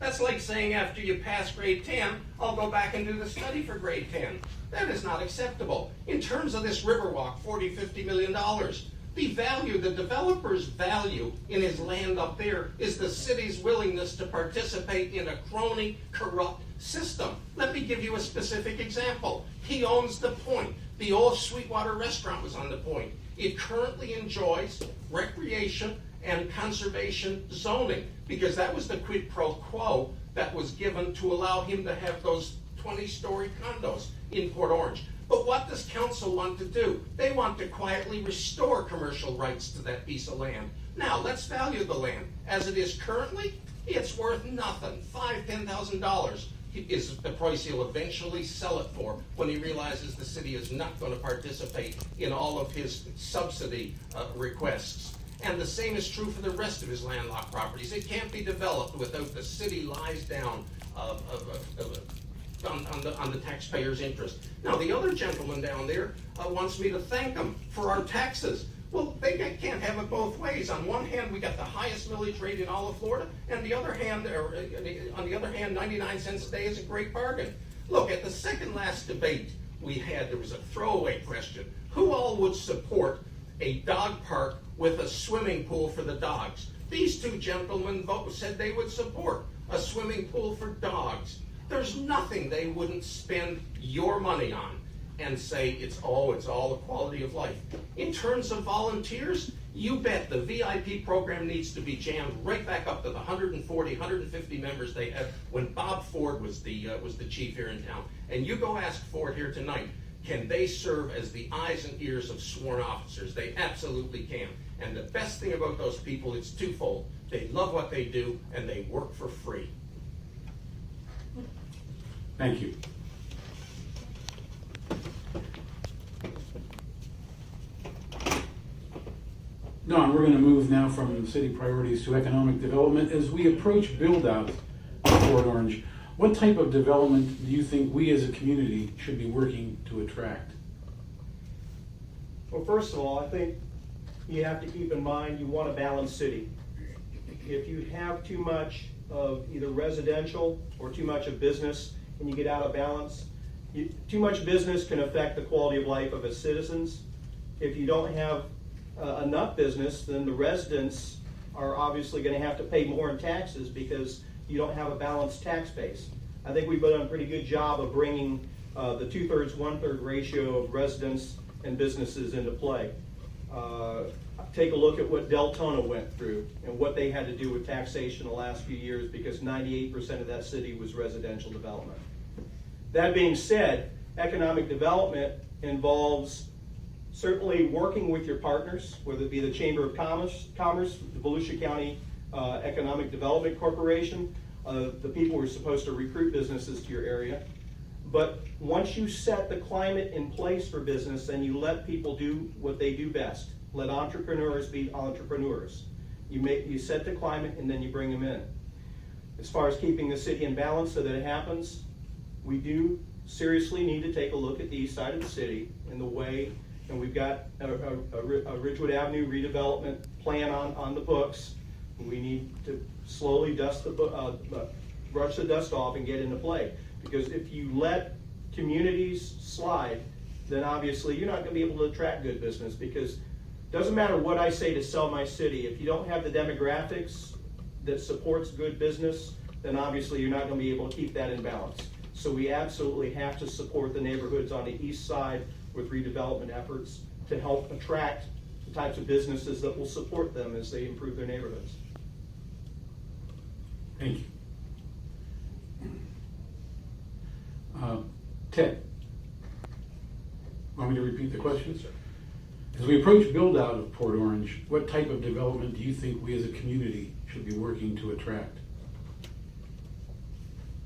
That's like saying after you pass grade 10, I'll go back and do the study for grade 10. That is not acceptable. In terms of this Riverwalk, $40–50 million, the value, the developer's value in his land up there is the city's willingness to participate in a crony, corrupt system. Let me give you a specific example. He owns the Point. The old Sweetwater restaurant was on the Point. It currently enjoys recreation and conservation zoning, because that was the quid pro quo that was given to allow him to have those 20-story condos in Port Orange. But what does council want to do? They want to quietly restore commercial rights to that piece of land. Now, let's value the land. As it is currently, it's worth nothing. $5,000, $10,000 is the price he'll eventually sell it for when he realizes the city is not going to participate in all of his subsidy requests. And the same is true for the rest of his landlocked properties. It can't be developed without the city lies down on the taxpayer's interest. Now, the other gentleman down there wants me to thank him for our taxes. Well, they can't have it both ways. On one hand, we got the highest millage rate in all of Florida, and on the other hand, 99 cents a day is a great bargain. Look, at the second last debate we had, there was a throwaway question. Who all would support a dog park with a swimming pool for the dogs? These two gentlemen both said they would support a swimming pool for dogs. There's nothing they wouldn't spend your money on and say it's all a quality of life. In terms of volunteers, you bet the VIP program needs to be jammed right back up to the 140, 150 members they had when Bob Ford was the chief here in town. And you go ask Ford here tonight, can they serve as the eyes and ears of sworn officers? They absolutely can. And the best thing about those people is twofold. They love what they do and they work for free. Thank you. Don, we're going to move now from city priorities to economic development. As we approach build-out of Port Orange, what type of development do you think we as a community should be working to attract? Well, first of all, I think you have to keep in mind you want a balanced city. If you have too much of either residential or too much of business and you get out of balance, too much business can affect the quality of life of its citizens. If you don't have enough business, then the residents are obviously going to have to pay more in taxes because you don't have a balanced tax base. I think we've done a pretty good job of bringing the 2/3, 1/3 ratio of residents and businesses into play. Take a look at what Deltona went through and what they had to do with taxation the last few years because 98% of that city was residential development. That being said, economic development involves certainly working with your partners, whether it be the Chamber of Commerce, the Volusia County Economic Development Corporation, the people who are supposed to recruit businesses to your area. But once you set the climate in place for business, then you let people do what they do best. Let entrepreneurs be entrepreneurs. You set the climate and then you bring them in. As far as keeping the city in balance so that it happens, we do seriously need to take a look at the east side of the city in the way. And we've got a Ridgewood Avenue redevelopment plan on the books. We need to slowly brush the dust off and get into play. Because if you let communities slide, then obviously you're not going to be able to attract good business. Because it doesn't matter what I say to sell my city. If you don't have the demographics that supports good business, then obviously you're not going to be able to keep that in balance. So we absolutely have to support the neighborhoods on the east side with redevelopment efforts to help attract the types of businesses that will support them as they improve their neighborhoods. Thank you. Ted, want me to repeat the question? Sir. As we approach build-out of Port Orange, what type of development do you think we as a community should be working to attract?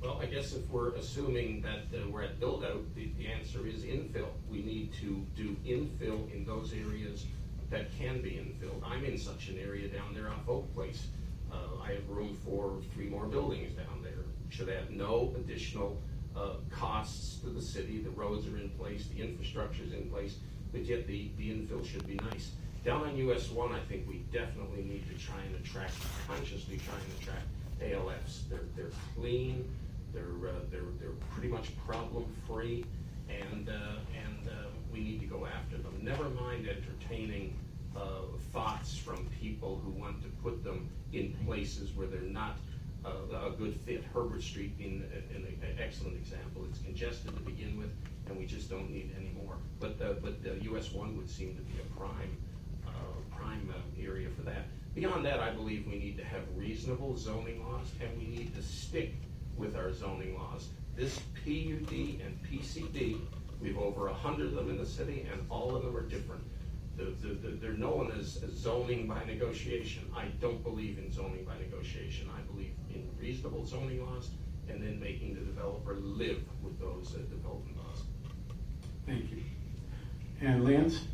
Well, I guess if we're assuming that we're at build-out, the answer is infill. We need to do infill in those areas that can be infilled. I'm in such an area down there off Oak Place. I have room for 3 more buildings down there. Should have no additional costs to the city. The roads are in place, the infrastructure is in place, but yet the infill should be nice. Down on US 1, I think we definitely need to try and consciously try and attract ALFs. They're clean. They're pretty much problem-free, and we need to go after them. Never mind entertaining thoughts from people who want to put them in places where they're not a good fit. Herbert Street being an excellent example. It's congested to begin with, and we just don't need any more. But US 1 would seem to be a prime area for that. Beyond that, I believe we need to have reasonable zoning laws, and we need to stick with our zoning laws. This PUD and PCD We have over 100 of them in the city, and all of them are different. They're known as zoning by negotiation. I don't believe in zoning by negotiation. I believe in reasonable zoning laws and then making the developer live with those development laws. Thank you. And Lance,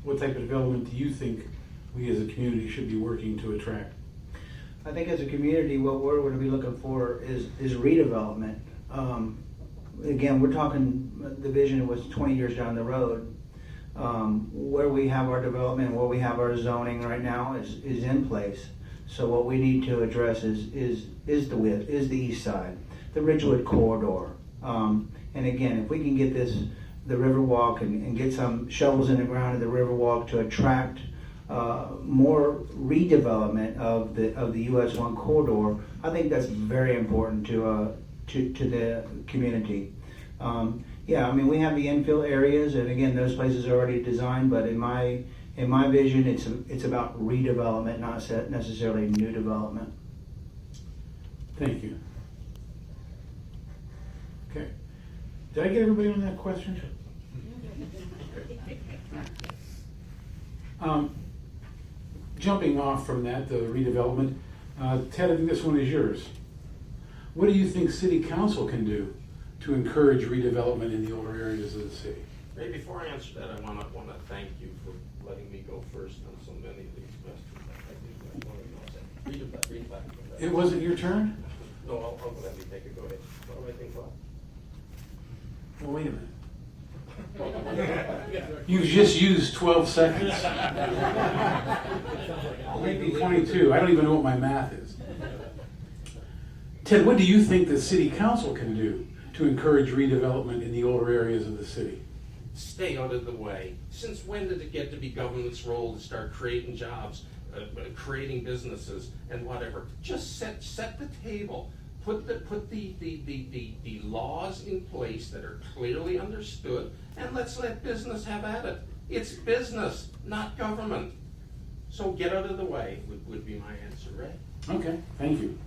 what type of development do you think we as a community should be working to attract? I think as a community, what we're going to be looking for is redevelopment. Again, we're talking, the vision was 20 years down the road. Where we have our development, where we have our zoning right now is in place. So what we need to address is the east side, the Ridgewood corridor. And again, if we can get the Riverwalk and get some shovels in the ground of the Riverwalk to attract more redevelopment of the US 1 corridor, I think that's very important to the community. Yeah, I mean, we have the infill areas, and again, those places are already designed, but in my vision, it's about redevelopment, not necessarily new development. Thank you. Okay. Did I get everybody on that question? Jumping off from that, the redevelopment, Ted, I think this one is yours. What do you think City Council can do to encourage redevelopment in the older areas of the city? Ray, before I answer that, I want to thank you for letting me go first on so many of these questions. I think that's one of the read back from that. It wasn't your turn? No, I'll let me take it. Go ahead. What do I think about? Well, wait a minute. You've just used 12 seconds. Maybe 22. I don't even know what my math is. Ted, what do you think the City Council can do to encourage redevelopment in the older areas of the city? Stay out of the way. Since when did it get to be government's role to start creating jobs, creating businesses, and whatever? Just set the table. Put the laws in place that are clearly understood, and let's let business have at it. It's business, not government. So get out of the way would be my answer, Ray. Okay, thank you.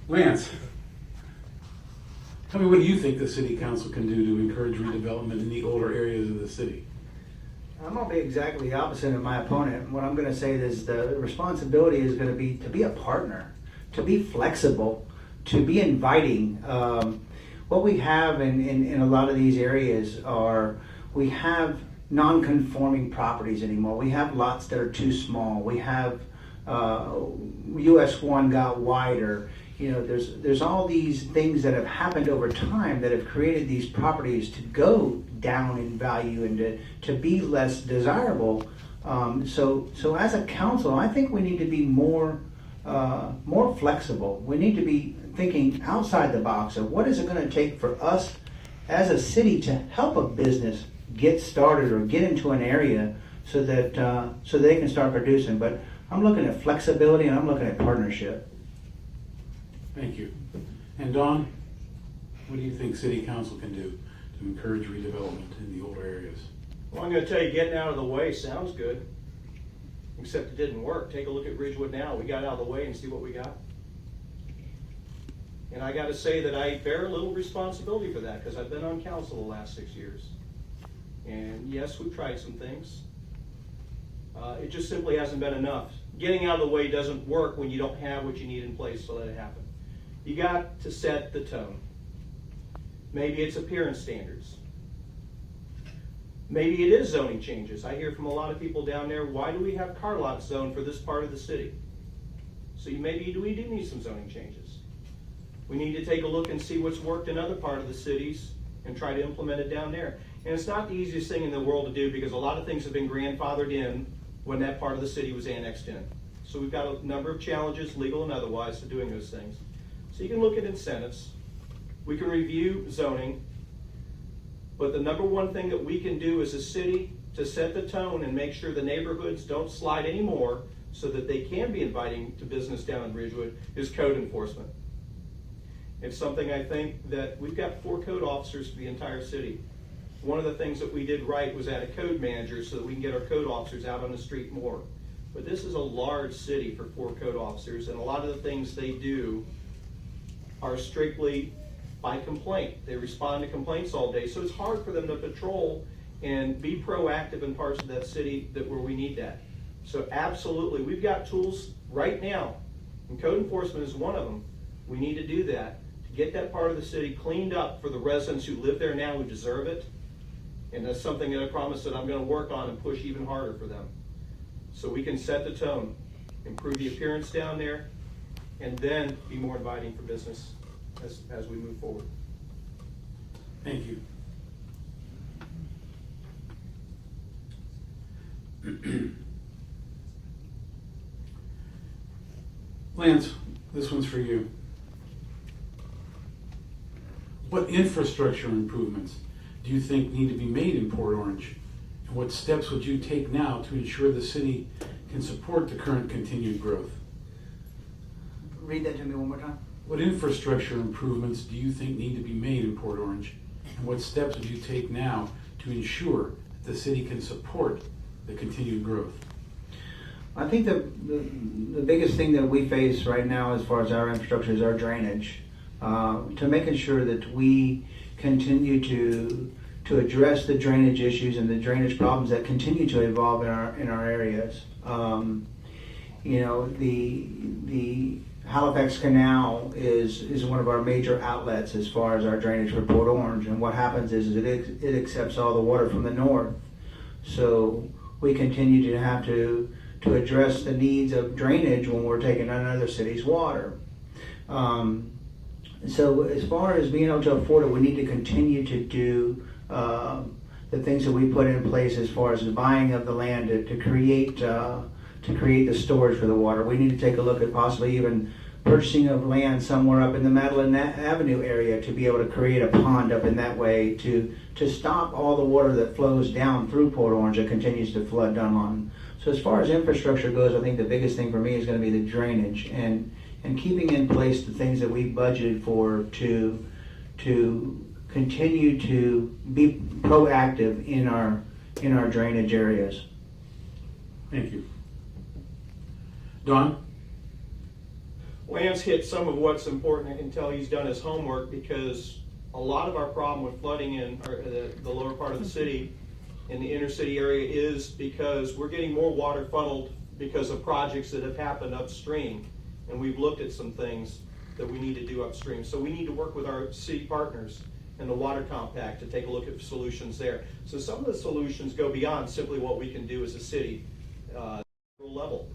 Lance, tell me, what do you think the City Council can do to encourage redevelopment in the older areas of the city? I'm going to be exactly the opposite of my opponent. What I'm going to say is the responsibility is going to be to be a partner, to be flexible, to be inviting. What we have in a lot of these areas are, we have non-conforming properties anymore. We have lots that are too small. We have US 1 got wider. You know, there's all these things that have happened over time that have created these properties to go down in value and to be less desirable. So as a council, I think we need to be more flexible. We need to be thinking outside the box of what is it going to take for us as a city to help a business get started or get into an area so that they can start producing. But I'm looking at flexibility and I'm looking at partnership. Thank you. And Dawn, what do you think City Council can do to encourage redevelopment in the older areas? Well, I'm going to tell you, getting out of the way sounds good, except it didn't work. Take a look at Ridgewood now. We got out of the way and see what we got. And I got to say that I bear a little responsibility for that because I've been on council the last 6 years. And yes, we've tried some things. It just simply hasn't been enough. Getting out of the way doesn't work when you don't have what you need in place to let it happen. You got to set the tone. Maybe it's appearance standards. Maybe it is zoning changes. I hear from a lot of people down there, why do we have car lot zone for this part of the city? So maybe we do need some zoning changes. We need to take a look and see what's worked in other part of the cities and try to implement it down there. And it's not the easiest thing in the world to do because a lot of things have been grandfathered in when that part of the city was annexed in. So we've got a number of challenges, legal and otherwise, to doing those things. So you can look at incentives. We can review zoning. But the number one thing that we can do as a city to set the tone and make sure the neighborhoods don't slide anymore so that they can be inviting to business down in Ridgewood is code enforcement. It's something I think that we've got 4 code officers for the entire city. One of the things that we did right was add a code manager so that we can get our code officers out on the street more. But this is a large city for 4 code officers, and a lot of the things they do are strictly by complaint. They respond to complaints all day, so it's hard for them to patrol and be proactive in parts of that city where we need that. So absolutely, we've got tools right now, and code enforcement is one of them. We need to do that, to get that part of the city cleaned up for the residents who live there now who deserve it. And that's something that I promise that I'm going to work on and push even harder for them. So we can set the tone, improve the appearance down there, and then be more inviting for business as we move forward. Thank you. Lance, this one's for you. What infrastructure improvements do you think need to be made in Port Orange? And what steps would you take now to ensure the city can support the current continued growth? Read that to me one more time. What infrastructure improvements do you think need to be made in Port Orange? And what steps would you take now to ensure that the city can support the continued growth? I think the biggest thing that we face right now as far as our infrastructure is our drainage. To making sure that we continue to address the drainage issues and the drainage problems that continue to evolve in our areas. The Halifax Canal is one of our major outlets as far as our drainage for Port Orange, and what happens is it accepts all the water from the north. So we continue to have to address the needs of drainage when we're taking on another city's water. So as far as being able to afford it, we need to continue to do the things that we put in place as far as the buying of the land to create the storage for the water. We need to take a look at possibly even purchasing of land somewhere up in the Madeline Avenue area to be able to create a pond up in that way to stop all the water that flows down through Port Orange that continues to flood Dunlawton. So as far as infrastructure goes, I think the biggest thing for me is going to be the drainage and keeping in place the things that we budgeted for to continue to be proactive in our drainage areas. Thank you. Don? Lance hit some of what's important until he's done his homework, because a lot of our problem with flooding in the lower part of the city, in the inner city area, is because we're getting more water funneled because of projects that have happened upstream. And we've looked at some things that we need to do upstream. So we need to work with our city partners and the water compact to take a look at solutions there. So some of the solutions go beyond simply what we can do as a city level.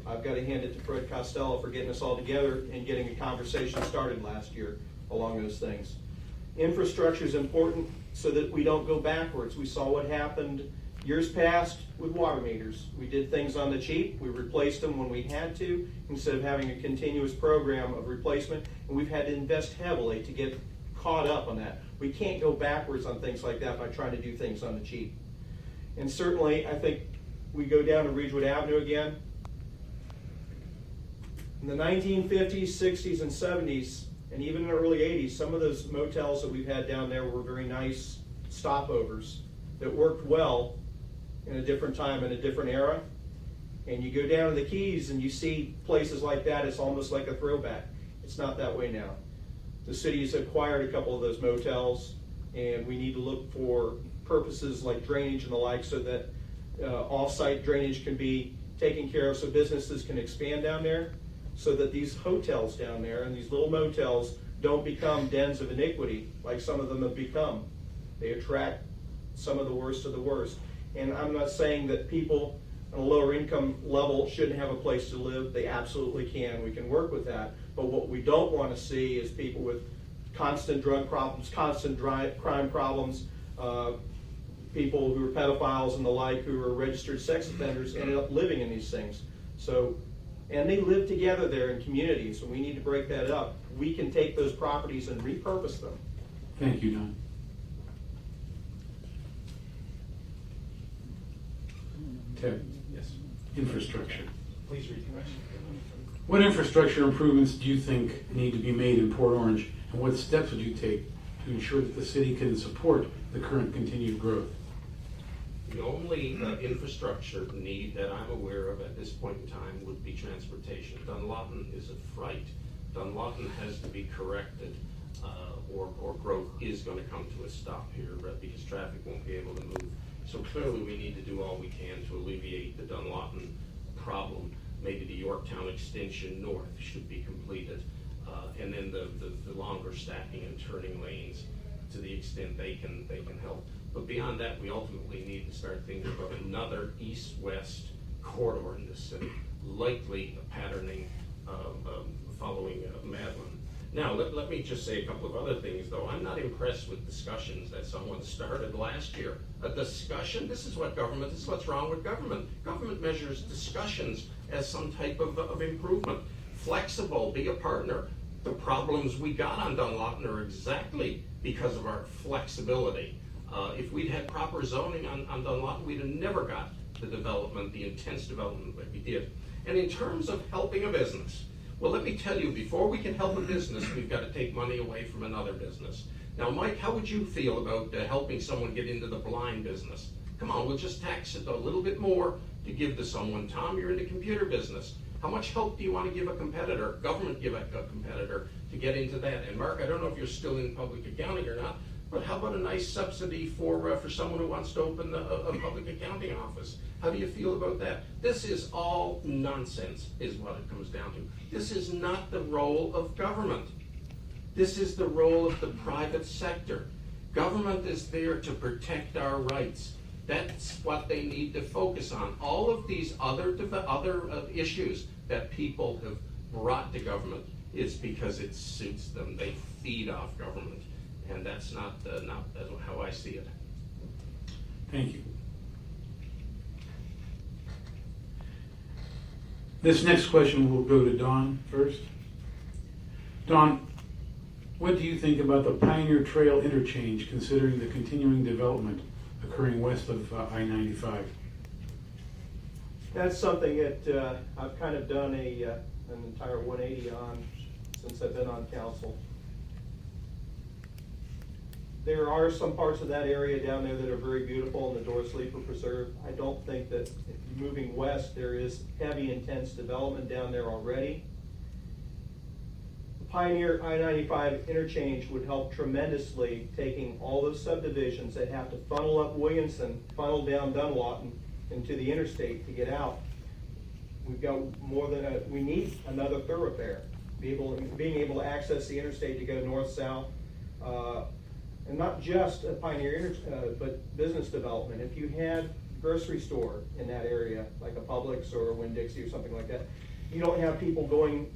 I've got to hand it to Fred Costello for getting us all together and getting a conversation started last year along those things. Infrastructure is important so that we don't go backwards. We saw what happened years past with water meters. We did things on the cheap. We replaced them when we had to, instead of having a continuous program of replacement. And we've had to invest heavily to get caught up on that. We can't go backwards on things like that by trying to do things on the cheap. And certainly, I think we go down to Ridgewood Avenue again. In the 1950s, 60s, and 70s, and even in the early 80s, some of those motels that we've had down there were very nice stopovers that worked well in a different time, in a different era. And you go down to the Keys and you see places like that, it's almost like a throwback. It's not that way now. The city has acquired a couple of those motels, and we need to look for purposes like drainage and the like, so that off-site drainage can be taken care of, so businesses can expand down there, so that these hotels down there and these little motels don't become dens of iniquity like some of them have become. They attract some of the worst of the worst. And I'm not saying that people on a lower income level shouldn't have a place to live. They absolutely can. We can work with that. But what we don't want to see is people with constant drug problems, constant crime problems, people who are pedophiles and the like, who are registered sex offenders, ended up living in these things. So, and they live together there in communities, and we need to break that up. We can take those properties and repurpose them. Thank you, Don. Ted? Yes. Infrastructure. Please read the question. What infrastructure improvements do you think need to be made in Port Orange, and what steps would you take to ensure that the city can support the current continued growth? The only infrastructure need that I'm aware of at this point in time would be transportation. Dunlawton is a fright. Dunlawton has to be corrected. is going to come to a stop here, because traffic won't be able to move. So clearly, we need to do all we can to alleviate the Dunlawton problem. Maybe the Yorktown extension north should be completed, and then the longer stacking and turning lanes, to the extent they can help. But beyond that, we ultimately need to start thinking about another east-west corridor in this city, likely a patterning following Madeline. Now, let me just say a couple of other things, though. I'm not impressed with discussions that someone started last year. A discussion, this is what's wrong with government. Government measures discussions as some type of improvement. Flexible, be a partner. The problems we got on Dunlawton are exactly because of our flexibility. If we'd had proper zoning on Dunlawton, we'd have never got the development, the intense development that we did. And in terms of helping a business, well, let me tell you, before we can help a business, we've got to take money away from another business. Now, Mike, how would you feel about helping someone get into the blind business? Come on, we'll just tax it a little bit more to give to someone. Tom, you're in the computer business. How much help do you want to give a competitor, government give a competitor, to get into that? And Mark, I don't know if you're still in public accounting or not, but how about a nice subsidy for someone who wants to open a public accounting office? How do you feel about that? This is all nonsense, is what it comes down to. This is not the role of government. This is the role of the private sector. Government is there to protect our rights. That's what they need to focus on. All of these other issues that people have brought to government is because it suits them. They feed off government. And that's not how I see it. Thank you. This next question will go to Don first. Don, what do you think about the Pioneer Trail interchange, considering the continuing development occurring west of I-95? That's something that I've kind of done an entire 180 on since I've been on council. There are some parts of that area down there that are very beautiful, and the Door Sleeper Preserve. I don't think that if you're moving west, there is heavy, intense development down there already. The Pioneer I-95 interchange would help tremendously, taking all those subdivisions that have to funnel up Williamson, funnel down Dunlawton into the interstate to get out. We've got we need another thoroughfare. Being able to access the interstate to go north-south. And not just a Pioneer, but business development. If you had a grocery store in that area, like a Publix or a Winn-Dixie or something like that, you don't have people going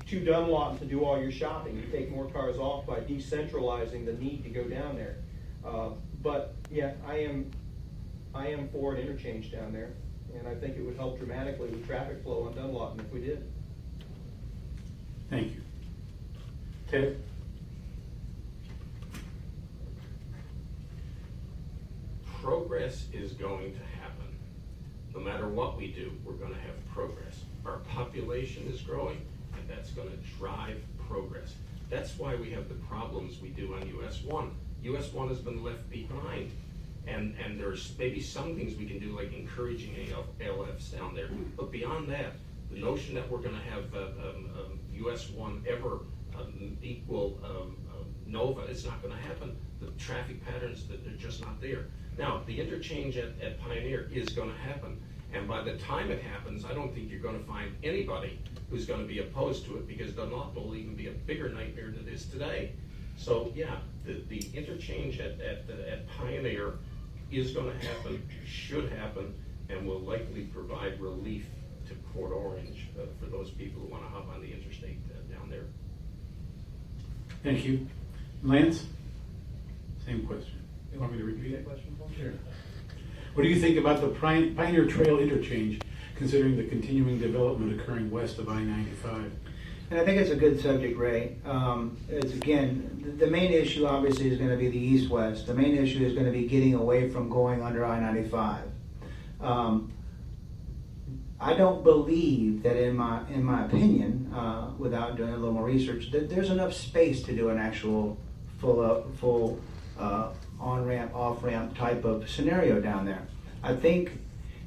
to Dunlawton to do all your shopping. You take more cars off by decentralizing the need to go down there. But yeah, I am for an interchange down there, and I think it would help dramatically with traffic flow on Dunlawton if we did. Thank you. Ted? Progress is going to happen. No matter what we do, we're going to have progress. Our population is growing, and that's going to drive progress. That's why we have the problems we do on US 1. US 1 has been left behind, and there's maybe some things we can do, like encouraging ALFs down there. But beyond that, the notion that we're going to have US 1 ever equal Nova, it's not going to happen. The traffic patterns, they're just not there. Now, the interchange at Pioneer is going to happen. And by the time it happens, I don't think you're going to find anybody who's going to be opposed to it, because Dunlawton will even be a bigger nightmare than it is today. So yeah, the interchange at Pioneer is going to happen, should happen, and will likely provide relief to Port Orange for those people who want to hop on the interstate down there. Thank you. Lance? Same question. You want me to repeat it? Sure. What do you think about the Pioneer Trail interchange, considering the continuing development occurring west of I-95? And I think it's a good subject, Ray. It's, again, the main issue obviously is going to be the east-west. The main issue is going to be getting away from going under I-95. I don't believe that, in my opinion, without doing a little more research, that there's enough space to do an actual full on-ramp, off-ramp type of scenario down there. I think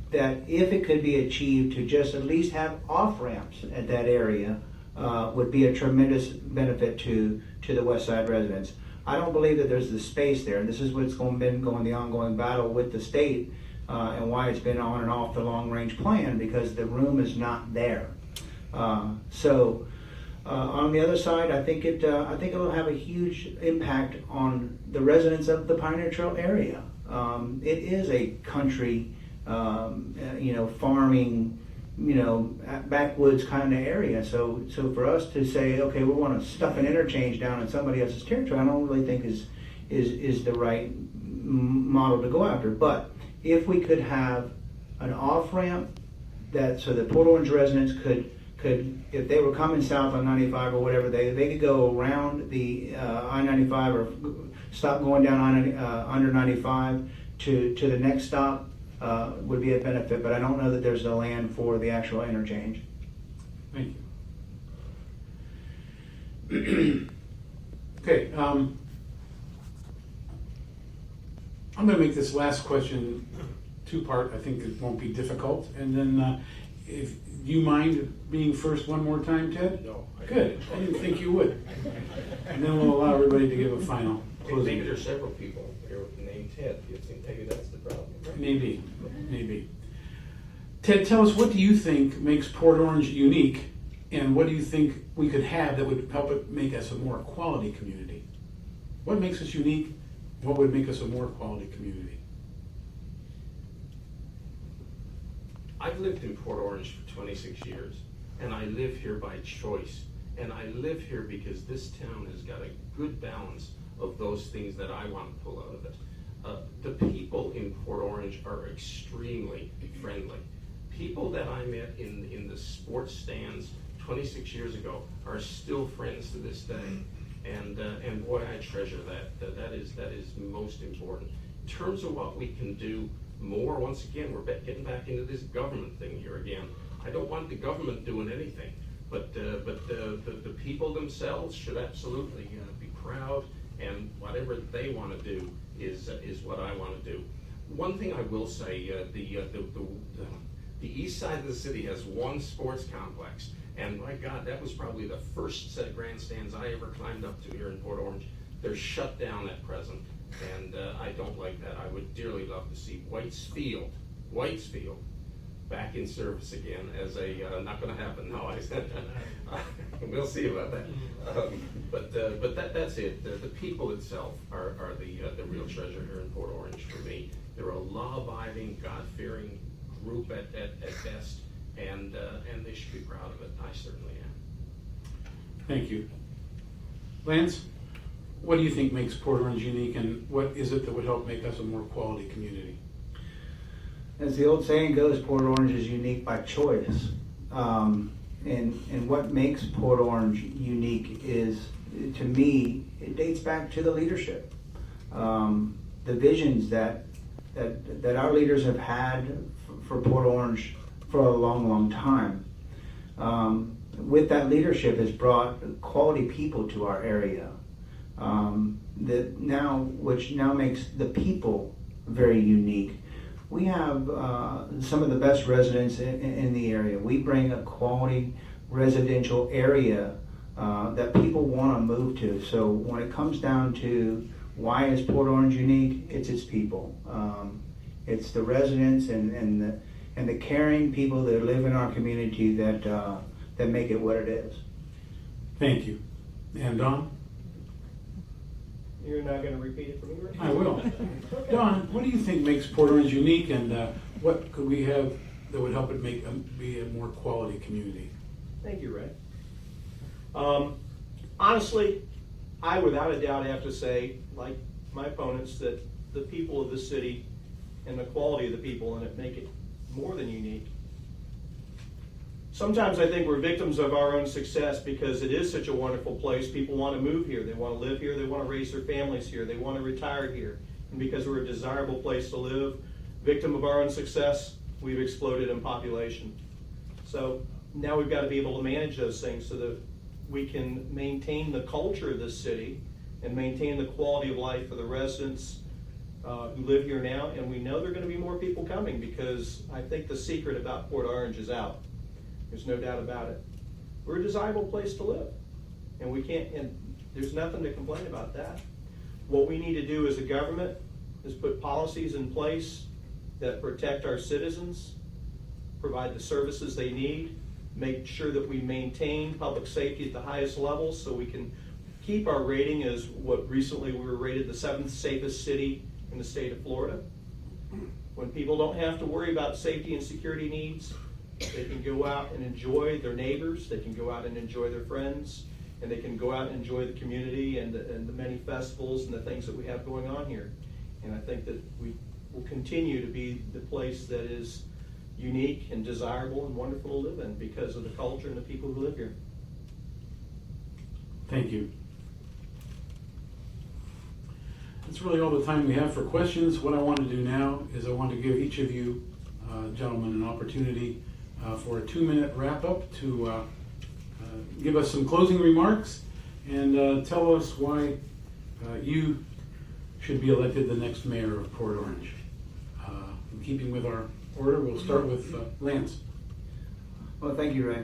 that if it could be achieved to just at least have off-ramps at that area would be a tremendous benefit to the west side residents. I don't believe that there's the space there. And this is what's been going the ongoing battle with the state and why it's been on and off the long range plan, because the room is not there. So on the other side, I think it'll have a huge impact on the residents of the Pioneer Trail area. It is a country, farming, backwoods kind of area. So for us to say, okay, we want to stuff an interchange down in somebody else's territory, I don't really think is the right model to go after. But if we could have an off ramp so that Port Orange residents could, if they were coming south on 95 or whatever, they could go around the I-95 or stop going down under 95 to the next stop, would be a benefit. But I don't know that there's the land for the actual interchange. Thank you. Okay, I'm going to make this last question two-part. I think it won't be difficult. And then, if you mind being first one more time, Ted? No. Good. I didn't think you would. And then we'll allow everybody to give a final closing. Maybe there's several people here named Ted. You think maybe that's the problem? Right? Maybe. Ted, tell us, what do you think makes Port Orange unique, and what do you think we could have that would help it make us a more quality community? What makes us unique? What would make us a more quality community? I've lived in Port Orange for 26 years, and I live here by choice. And I live here because this town has got a good balance of those things that I want to pull out of it. The people in Port Orange are extremely friendly. People that I met in the sports stands 26 years ago are still friends to this day. And boy, I treasure that. That is most important. In terms of what we can do more, once again, we're getting back into this government thing here again. I don't want the government doing anything, but the people themselves should absolutely be proud, and whatever they want to do is what I want to do. One thing I will say, the east side of the city has one sports complex, and my God, that was probably the first set of grandstands I ever climbed up to here in Port Orange. They're shut down at present, and I don't like that. I would dearly love to see White's Field back in service again as a, not going to happen, no, I said, we'll see about that. But that's it. The people itself are the real treasure here in Port Orange for me. They're a law-abiding, God-fearing group at best, and they should be proud of it. I certainly am. Thank you. Lance, what do you think makes Port Orange unique, and what is it that would help make us a more quality community? As the old saying goes, Port Orange is unique by choice. And what makes Port Orange unique is, to me, it dates back to the leadership. The visions that our leaders have had for Port Orange for a long, long time. With that leadership has brought quality people to our area. Which now makes the people very unique. We have some of the best residents in the area. We bring a quality residential area that people want to move to. So when it comes down to why is Port Orange unique, it's its people. It's the residents and the caring people that live in our community that make it what it is. Thank you. And Don? You're not going to repeat it for me, Rick? I will. Don, what do you think makes Port Orange unique, and what could we have that would help it be a more quality community? Thank you, Ray. Honestly, I without a doubt have to say, like my opponents, that the people of the city and the quality of the people in it make it more than unique. Sometimes I think we're victims of our own success because it is such a wonderful place. People want to move here. They want to live here. They want to raise their families here. They want to retire here. And because we're a desirable place to live, victim of our own success, we've exploded in population. So now we've got to be able to manage those things so that we can maintain the culture of this city and maintain the quality of life for the residents who live here now. And we know there are going to be more people coming because I think the secret about Port Orange is out. There's no doubt about it. We're a desirable place to live, and we can't. And there's nothing to complain about that. What we need to do as a government is put policies in place that protect our citizens, provide the services they need, make sure that we maintain public safety at the highest levels so we can keep our rating as what recently we were rated the 7th safest city in the state of Florida. When people don't have to worry about safety and security needs, they can go out and enjoy their neighbors, they can go out and enjoy their friends, and they can go out and enjoy the community and the many festivals and the things that we have going on here. And I think that we will continue to be the place that is unique and desirable and wonderful to live in because of the culture and the people who live here. Thank you. That's really all the time we have for questions. What I want to do now is I want to give each of you gentlemen an opportunity for a 2-minute wrap-up to give us some closing remarks and tell us why you should be elected the next mayor of Port Orange. In keeping with our order, we'll start with Lance. Well, thank you, Ray.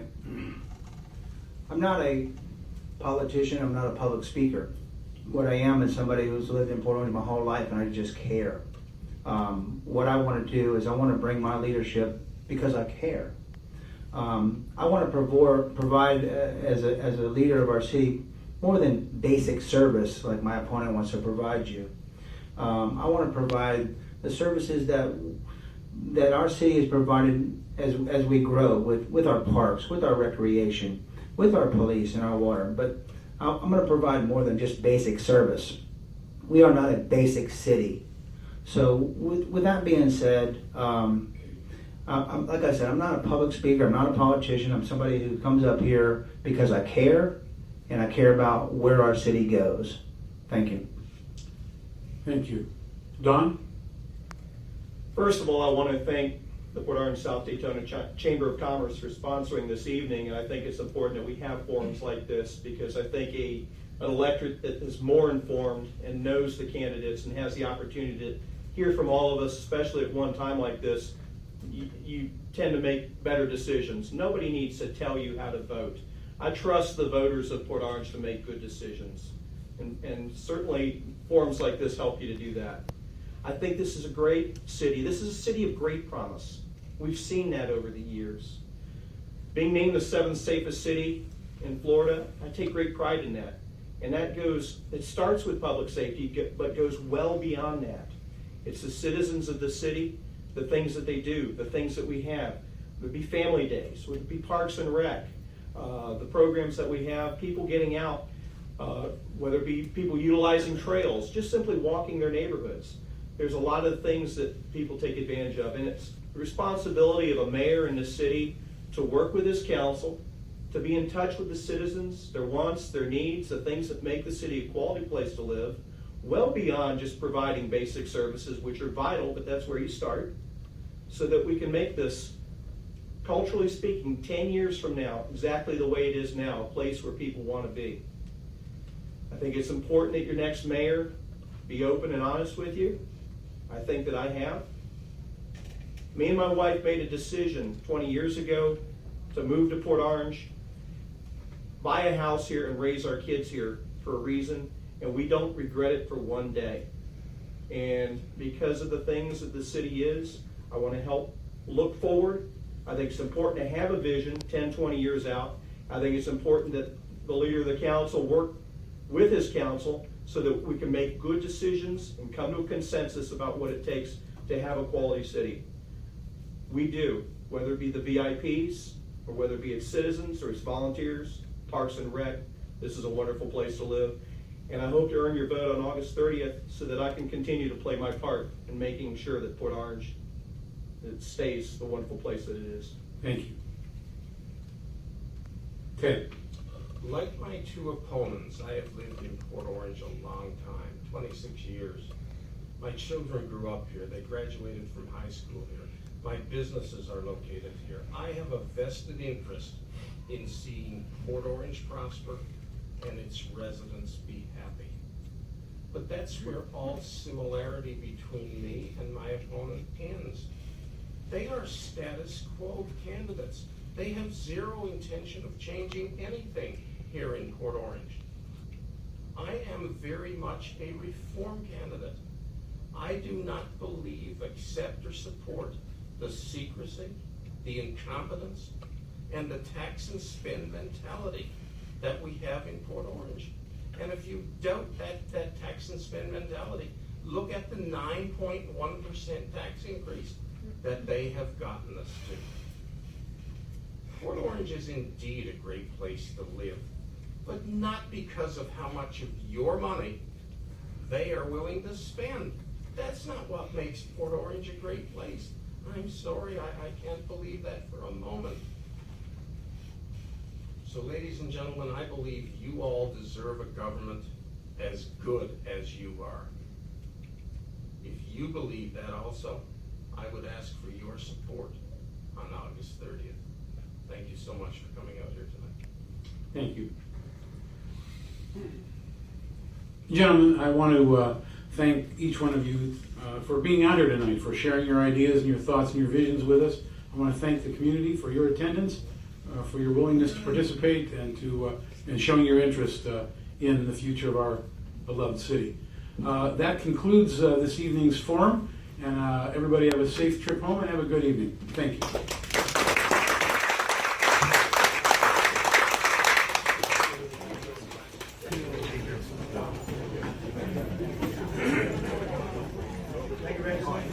I'm not a politician, I'm not a public speaker. What I am is somebody who's lived in Port Orange my whole life, and I just care. What I want to do is I want to bring my leadership because I care. I want to provide as a leader of our city more than basic service like my opponent wants to provide you. I want to provide the services that our city has provided as we grow with our parks, with our recreation, with our police and our water. But I'm going to provide more than just basic service. We are not a basic city. So with that being said, like I said, I'm not a public speaker, I'm not a politician, I'm somebody who comes up here because I care, and I care about where our city goes. Thank you. Thank you. Don? First of all, I want to thank the Port Orange South Daytona Chamber of Commerce for sponsoring this evening, and I think it's important that we have forums like this because I think an electorate that is more informed and knows the candidates and has the opportunity to hear from all of us, especially at one time like this, you tend to make better decisions. Nobody needs to tell you how to vote. I trust the voters of Port Orange to make good decisions, and certainly forums like this help you to do that. I think this is a great city. This is a city of great promise. We've seen that over the years. Being named the 7th safest city in Florida, I take great pride in that. And it starts with public safety, but goes well beyond that. It's the citizens of the city, the things that they do, the things that we have. It would be family days, it would be parks and rec, the programs that we have, people getting out, whether it be people utilizing trails, just simply walking their neighborhoods. There's a lot of things that people take advantage of, and it's the responsibility of a mayor in the city to work with his council, to be in touch with the citizens, their wants, their needs, the things that make the city a quality place to live, well beyond just providing basic services, which are vital, but that's where you start, so that we can make this, culturally speaking, 10 years from now, exactly the way it is now, a place where people want to be. I think it's important that your next mayor be open and honest with you. I think that I have. Me and my wife made a decision 20 years ago to move to Port Orange, buy a house here, and raise our kids here for a reason, and we don't regret it for one day. And because of the things that the city is, I want to help look forward. I think it's important to have a vision 10, 20 years out. I think it's important that the leader of the council work with his council so that we can make good decisions and come to a consensus about what it takes to have a quality city. We do, whether it be the VIPs or whether it be its citizens or its volunteers, parks and rec. This is a wonderful place to live. And I hope to earn your vote on August 30th so that I can continue to play my part in making sure that Port Orange it stays the wonderful place that it is. Thank you. Ted? Like my two opponents, I have lived in Port Orange a long time, 26 years. My children grew up here. They graduated from high school here. My businesses are located here. I have a vested interest in seeing Port Orange prosper and its residents be happy. But that's where all similarity between me and my opponent ends. They are status quo candidates. They have zero intention of changing anything here in Port Orange. I am very much a reform candidate. I do not believe, accept, or support the secrecy, the incompetence, and the tax and spend mentality that we have in Port Orange. And if you doubt that tax and spend mentality, look at the 9.1% tax increase that they have gotten us to. Port Orange is indeed a great place to live, but not because of how much of your money they are willing to spend. That's not what makes Port Orange a great place. I'm sorry, I can't believe that for a moment. So ladies and gentlemen, I believe you all deserve a government as good as you are. If you believe that also, I would ask for your support on August 30th. Thank you so much for coming out here tonight. Thank you. Gentlemen, I want to thank each one of you for being out here tonight, for sharing your ideas and your thoughts and your visions with us. I want to thank the community for your attendance, for your willingness to participate, and showing your interest in the future of our beloved city. That concludes this evening's forum, and everybody have a safe trip home and have a good evening. Thank you. Thank you very much.